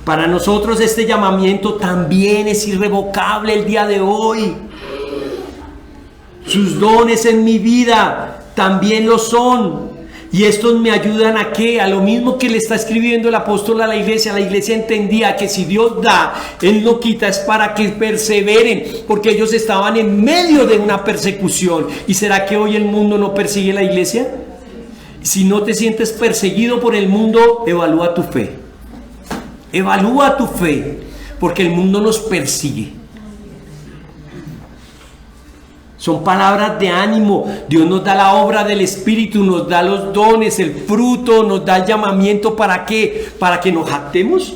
A: Para nosotros este llamamiento también es irrevocable el día de hoy. Sus dones en mi vida también lo son. Y estos me ayudan a qué? A lo mismo que le está escribiendo el apóstol a la iglesia. La iglesia entendía que si Dios da, Él no quita, es para que perseveren, porque ellos estaban en medio de una persecución. ¿Y será que hoy el mundo no persigue a la iglesia? Si no te sientes perseguido por el mundo, evalúa tu fe. Evalúa tu fe, porque el mundo nos persigue. Son palabras de ánimo. Dios nos da la obra del Espíritu, nos da los dones, el fruto, nos da el llamamiento. ¿Para qué? ¿Para que nos jactemos?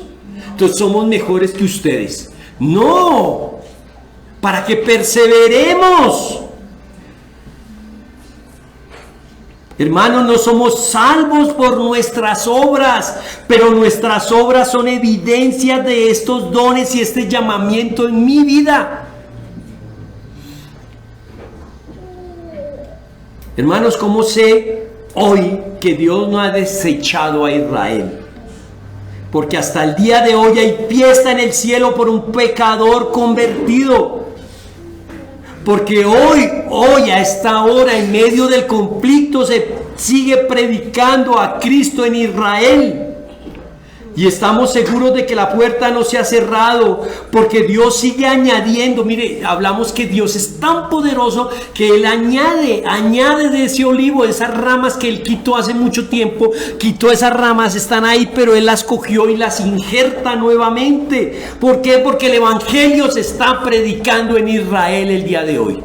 A: Entonces somos mejores que ustedes. No, para que perseveremos. Hermanos, no somos salvos por nuestras obras, pero nuestras obras son evidencia de estos dones y este llamamiento en mi vida. Hermanos, ¿cómo sé hoy que Dios no ha desechado a Israel? Porque hasta el día de hoy hay fiesta en el cielo por un pecador convertido. Porque hoy a esta hora, en medio del conflicto, se sigue predicando a Cristo en Israel. Y estamos seguros de que la puerta no se ha cerrado, porque Dios sigue añadiendo. Mire, hablamos que Dios es tan poderoso que Él añade de ese olivo, de esas ramas que Él quitó hace mucho tiempo. Quitó esas ramas, están ahí, pero Él las cogió y las injerta nuevamente. ¿Por qué? Porque el Evangelio se está predicando en Israel el día de hoy.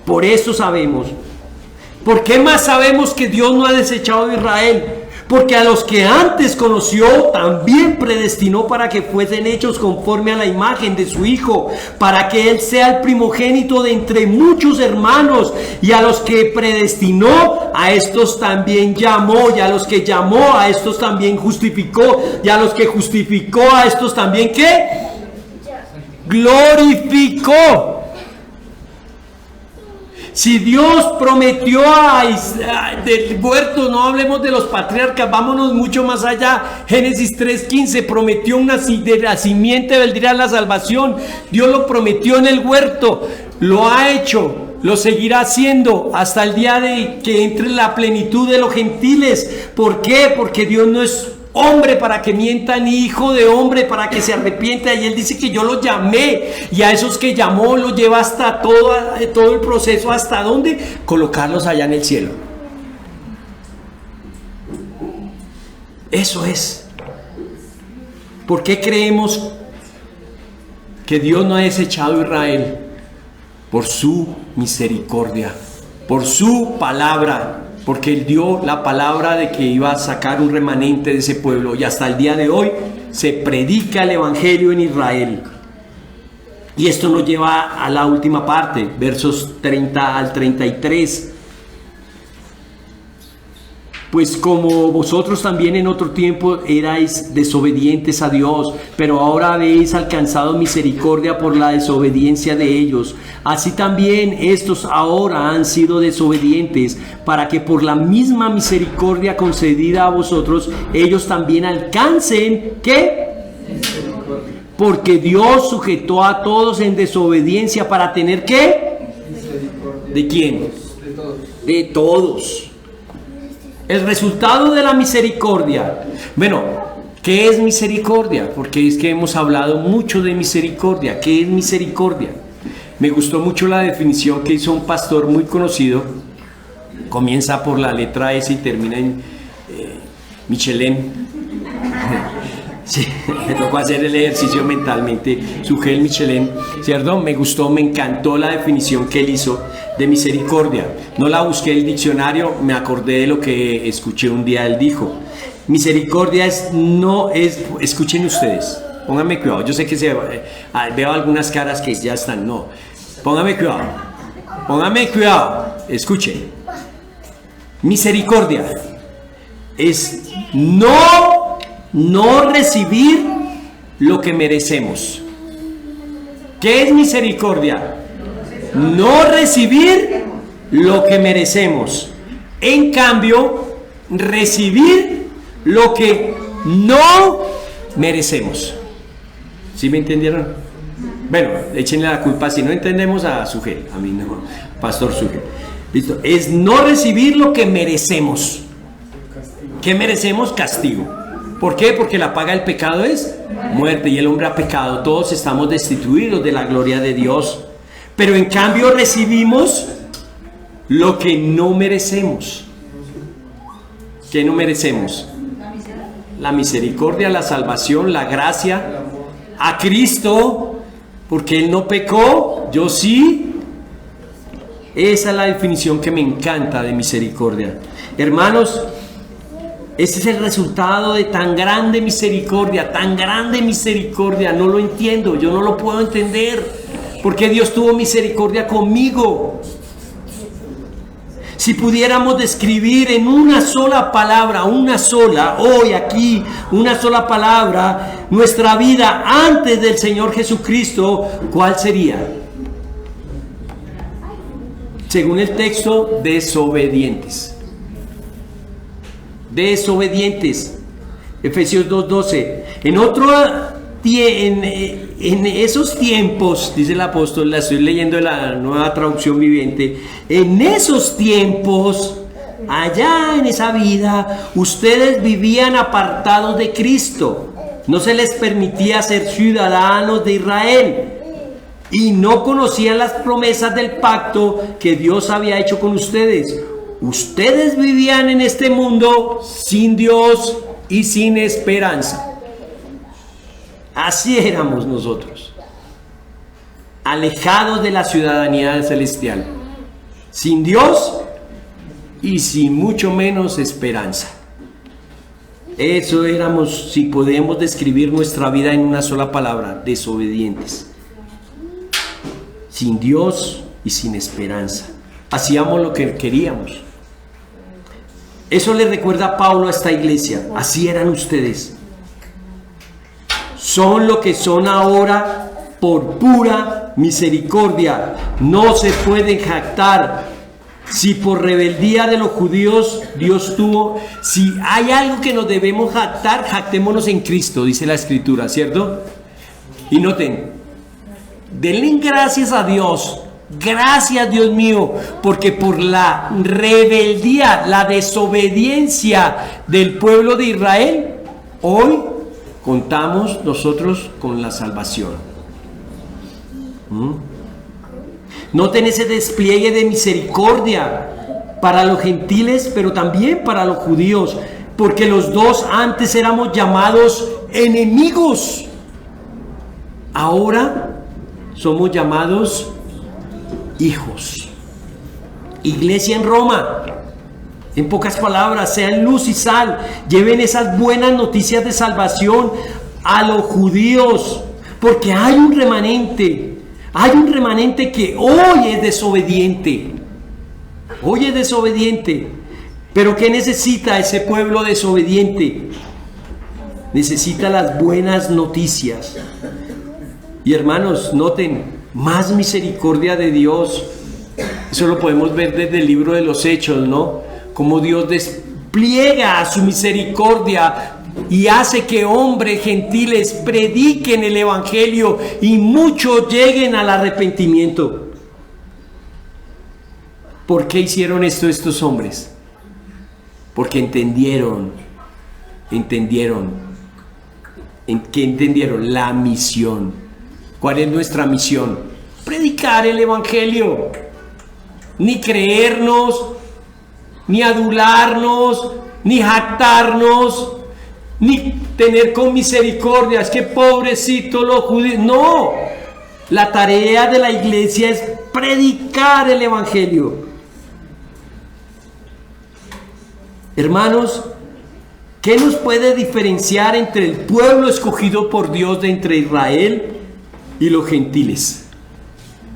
A: Por eso sabemos. ¿Por qué más sabemos que Dios no ha desechado a Israel? Porque a los que antes conoció, también predestinó para que fuesen hechos conforme a la imagen de su Hijo, para que Él sea el primogénito de entre muchos hermanos. Y a los que predestinó, a estos también llamó. Y a los que llamó, a estos también justificó. Y a los que justificó, a estos también, ¿qué? Glorificó. Si Dios prometió del huerto, no hablemos de los patriarcas, vámonos mucho más allá. Génesis 3:15 prometió de la simiente vendría la salvación. Dios lo prometió en el huerto, lo ha hecho, lo seguirá haciendo hasta el día de que entre la plenitud de los gentiles. ¿Por qué? Porque Dios no es hombre para que mienta, ni hijo de hombre para que se arrepienta. Y Él dice que yo los llamé, y a esos que llamó los lleva hasta todo el proceso. ¿Hasta dónde? Colocarlos allá en el cielo. Eso es. ¿Por qué creemos que Dios no ha desechado a Israel? Por su misericordia, por su palabra. Porque Él dio la palabra de que iba a sacar un remanente de ese pueblo. Y hasta el día de hoy se predica el Evangelio en Israel. Y esto nos lleva a la última parte, versos 30 al 33. Pues como vosotros también en otro tiempo erais desobedientes a Dios, pero ahora habéis alcanzado misericordia por la desobediencia de ellos, así también estos ahora han sido desobedientes, para que por la misma misericordia concedida a vosotros, ellos también alcancen, ¿qué? Porque Dios sujetó a todos en desobediencia para tener, ¿qué? ¿De quién? De todos. El resultado de la misericordia. Bueno, ¿qué es misericordia? Porque es que hemos hablado mucho de misericordia. ¿Qué es misericordia? Me gustó mucho la definición que hizo un pastor muy conocido. Comienza por la letra S y termina en Michelin. Sí, me tocó hacer el ejercicio mentalmente. Sujel Michelin, ¿cierto? Me gustó, me encantó la definición que él hizo de misericordia. No la busqué en el diccionario, me acordé de lo que escuché un día. Él dijo: misericordia escuchen ustedes, pónganme cuidado. Yo sé que veo algunas caras que ya están, no. Pónganme cuidado, escuchen. Misericordia es no recibir lo que merecemos. ¿Qué es misericordia? No recibir lo que merecemos. En cambio, recibir lo que no merecemos. ¿Sí me entendieron? Bueno, échenle la culpa si no entendemos a Sujel, a mí no, Pastor Sujel. Listo. Es no recibir lo que merecemos. ¿Qué merecemos? Castigo. ¿Por qué? Porque la paga del pecado es muerte, y el hombre ha pecado. Todos estamos destituidos de la gloria de Dios. Pero en cambio recibimos lo que no merecemos. ¿Qué no merecemos? La misericordia, la salvación, la gracia. A Cristo, porque Él no pecó, yo sí. Esa es la definición que me encanta de misericordia. Hermanos, ese es el resultado de tan grande misericordia, no lo entiendo, yo no lo puedo entender. ¿Por qué Dios tuvo misericordia conmigo? Si pudiéramos describir en una sola palabra, hoy aquí, una sola palabra, nuestra vida antes del Señor Jesucristo, ¿cuál sería? Según el texto, desobedientes. Efesios 2:12. en esos tiempos, dice el apóstol, la estoy leyendo en la Nueva Traducción Viviente, en esos tiempos, allá en esa vida, ustedes vivían apartados de Cristo. No se les permitía ser ciudadanos de Israel y no conocían las promesas del pacto que Dios había hecho con ustedes. Ustedes vivían en este mundo sin Dios y sin esperanza. Así éramos nosotros, alejados de la ciudadanía celestial, sin Dios y sin mucho menos esperanza. Eso éramos, si podemos describir nuestra vida en una sola palabra: desobedientes, sin Dios y sin esperanza. Hacíamos lo que queríamos. Eso le recuerda a Pablo a esta iglesia: así eran ustedes. Son lo que son ahora por pura misericordia. No se pueden jactar. Si por rebeldía de los judíos Dios tuvo, si hay algo que nos debemos jactar, jactémonos en Cristo, dice la Escritura, ¿cierto? Y noten, denle gracias a Dios. Gracias, Dios mío, porque por la rebeldía, la desobediencia del pueblo de Israel, hoy contamos nosotros con la salvación. Noten ese despliegue de misericordia para los gentiles, pero también para los judíos, porque los dos antes éramos llamados enemigos. Ahora somos llamados hijos. Iglesia en Roma, en pocas palabras, sean luz y sal, lleven esas buenas noticias de salvación a los judíos, porque hay un remanente que hoy es desobediente. Hoy es desobediente. Pero ¿qué necesita ese pueblo desobediente? Necesita las buenas noticias. Y hermanos, noten, más misericordia de Dios. Eso lo podemos ver desde el libro de los Hechos, ¿no? Cómo Dios despliega su misericordia y hace que hombres gentiles prediquen el evangelio y muchos lleguen al arrepentimiento. ¿Por qué hicieron esto estos hombres? Porque entendieron la misión. ¿Cuál es nuestra misión? Predicar el evangelio. Ni creernos, ni adularnos, ni jactarnos, ni tener con misericordia. Es que pobrecito los judíos. No, la tarea de la iglesia es predicar el evangelio. Hermanos, ¿qué nos puede diferenciar entre el pueblo escogido por Dios de entre Israel y los gentiles?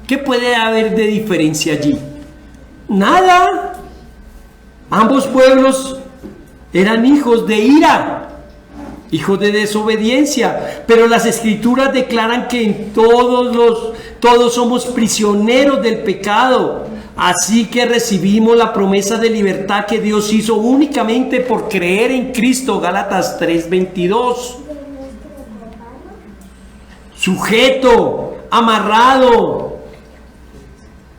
A: ¿Qué puede haber de diferencia allí? Nada. Ambos pueblos eran hijos de ira, hijos de desobediencia, pero las Escrituras declaran que todos somos prisioneros del pecado. Así que recibimos la promesa de libertad que Dios hizo únicamente por creer en Cristo. Gálatas 3:22. Sujeto, amarrado,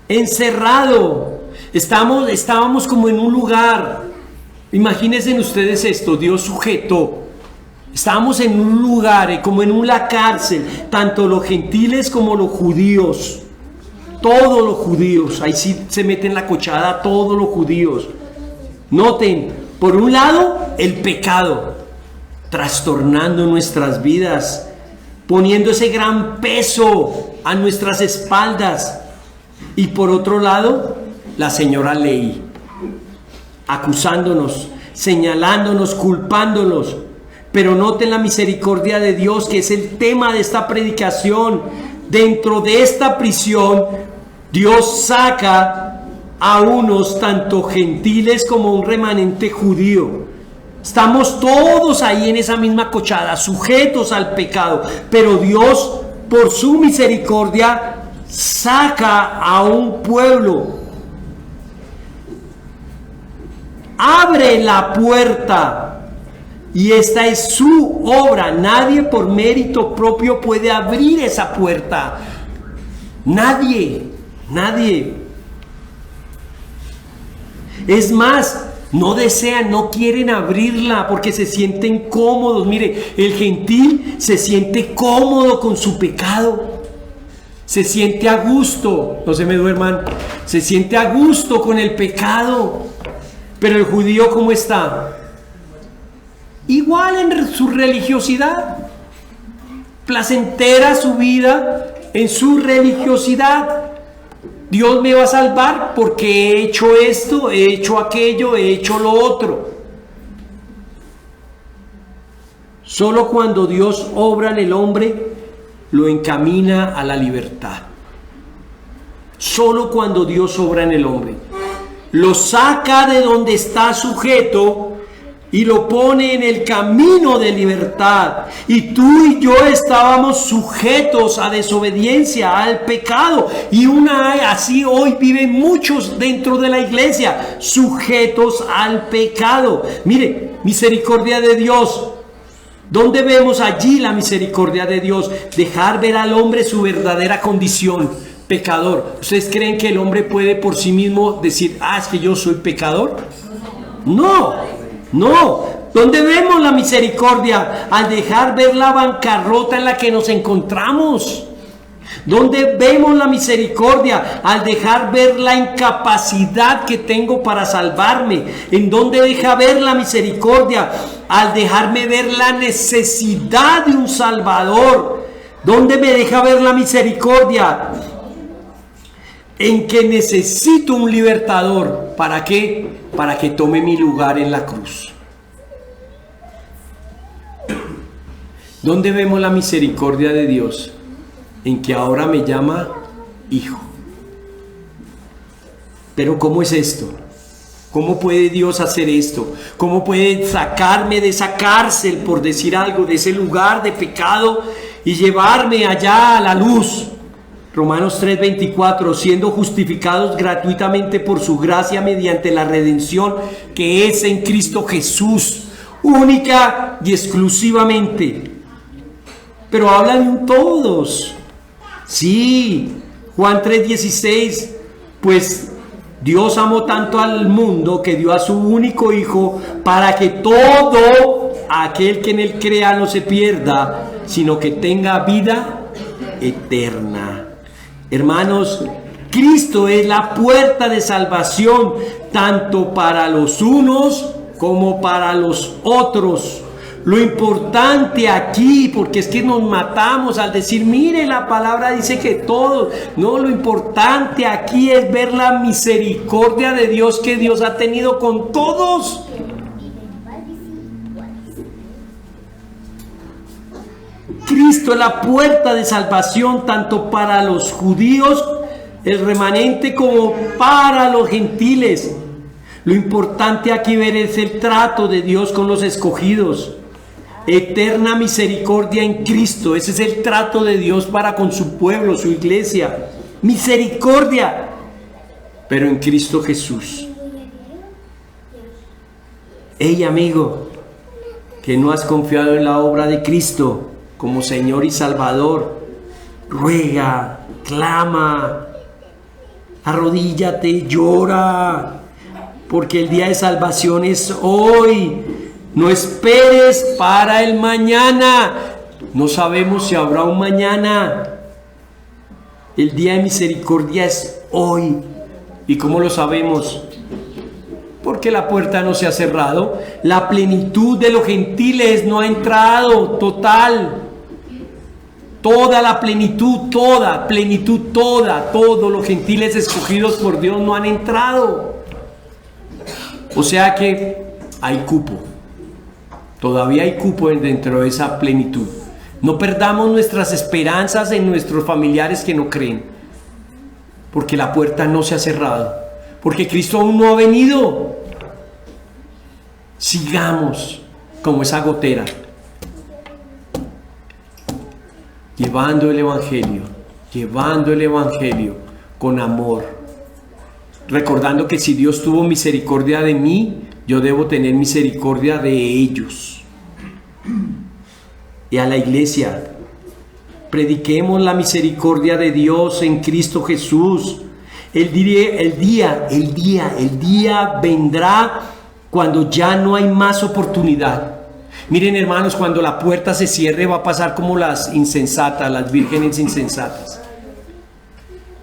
A: encerrado. Estábamos como en un lugar. Imagínense ustedes esto: Dios sujetó. Estábamos en un lugar, como en una cárcel, tanto los gentiles como los judíos. Todos los judíos, ahí sí se meten la cochada todos los judíos. Noten, por un lado, el pecado, trastornando nuestras vidas, poniendo ese gran peso a nuestras espaldas. Y por otro lado, la señora ley, acusándonos, señalándonos, culpándonos. Pero noten la misericordia de Dios, que es el tema de esta predicación. Dentro de esta prisión, Dios saca a unos tanto gentiles como un remanente judío. Estamos todos ahí en esa misma cochada, sujetos al pecado. Pero Dios, por su misericordia, saca a un pueblo. Abre la puerta Y esta es su obra. Nadie por mérito propio puede abrir esa puerta. Nadie. Es más, no desean, no quieren abrirla porque se sienten cómodos. Mire, el gentil se siente cómodo con su pecado. Se siente a gusto, no se me duerman, se siente a gusto con el pecado. Pero el judío, ¿cómo está? Igual en su religiosidad, placentera su vida en su religiosidad. Dios me va a salvar porque he hecho esto, he hecho aquello, he hecho lo otro. Solo cuando Dios obra en el hombre, lo encamina a la libertad. Solo cuando Dios obra en el hombre, lo saca de donde está sujeto y lo pone en el camino de libertad. Y tú y yo estábamos sujetos a desobediencia, al pecado. Y así hoy viven muchos dentro de la iglesia, sujetos al pecado. Mire, misericordia de Dios. ¿Dónde vemos allí la misericordia de Dios? Dejar ver al hombre su verdadera condición, pecador. ¿Ustedes creen que el hombre puede por sí mismo decir, es que yo soy pecador? No. ¿Dónde vemos la misericordia? Al dejar ver la bancarrota en la que nos encontramos. ¿Dónde vemos la misericordia? Al dejar ver la incapacidad que tengo para salvarme. ¿En dónde deja ver la misericordia? Al dejarme ver la necesidad de un Salvador. ¿Dónde me deja ver la misericordia? En que necesito un libertador. ¿Para qué? Para que tome mi lugar en la cruz. ¿Dónde vemos la misericordia de Dios? En que ahora me llama hijo. Pero ¿cómo es esto? ¿Cómo puede Dios hacer esto? ¿Cómo puede sacarme de esa cárcel, por decir algo, de ese lugar de pecado y llevarme allá a la luz? Romanos 3:24, siendo justificados gratuitamente por su gracia mediante la redención que es en Cristo Jesús, única y exclusivamente. Pero habla de un todos. Sí, Juan 3:16, pues Dios amó tanto al mundo que dio a su único Hijo para que todo aquel que en él crea no se pierda, sino que tenga vida eterna. Hermanos, Cristo es la puerta de salvación tanto para los unos como para los otros. Lo importante aquí, porque es que nos matamos al decir, mire, la palabra dice que todos. No, lo importante aquí es ver la misericordia de Dios que Dios ha tenido con todos. Cristo es la puerta de salvación tanto para los judíos, el remanente, como para los gentiles. Lo importante aquí ver es el trato de Dios con los escogidos. Eterna misericordia en Cristo. Ese es el trato de Dios para con su pueblo, su iglesia. Misericordia, pero en Cristo Jesús. Hey, amigo, que no has confiado en la obra de Cristo como Señor y Salvador, ruega, clama, arrodíllate, llora, porque el día de salvación es hoy. No esperes para el mañana. No sabemos si habrá un mañana. El día de misericordia es hoy. ¿Y cómo lo sabemos? Porque la puerta no se ha cerrado. La plenitud de los gentiles no ha entrado total. Toda la plenitud, todos los gentiles escogidos por Dios no han entrado. O sea que hay cupo. Todavía hay cupo dentro de esa plenitud. No perdamos nuestras esperanzas en nuestros familiares que no creen, porque la puerta no se ha cerrado, porque Cristo aún no ha venido. Sigamos como esa gotera, llevando el Evangelio con amor, recordando que si Dios tuvo misericordia de mí, yo debo tener misericordia de ellos. Y a la iglesia, prediquemos la misericordia de Dios en Cristo Jesús. El día vendrá cuando ya no hay más oportunidad. Miren, hermanos, cuando la puerta se cierre va a pasar como las insensatas, las vírgenes insensatas.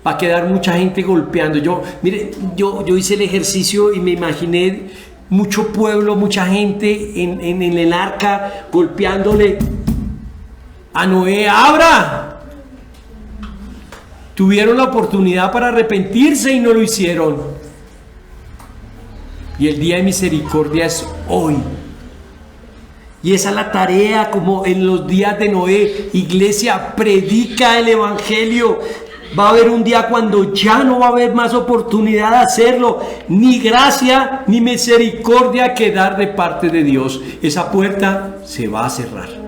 A: Va a quedar mucha gente golpeando. Yo hice el ejercicio y me imaginé mucho pueblo, mucha gente en el arca golpeándole a Noé: ¡abra! Tuvieron la oportunidad para arrepentirse y no lo hicieron. Y el día de misericordia es hoy. Y esa es la tarea, como en los días de Noé. Iglesia, predica el evangelio. Va a haber un día cuando ya no va a haber más oportunidad de hacerlo, ni gracia ni misericordia que dar de parte de Dios. Esa puerta se va a cerrar.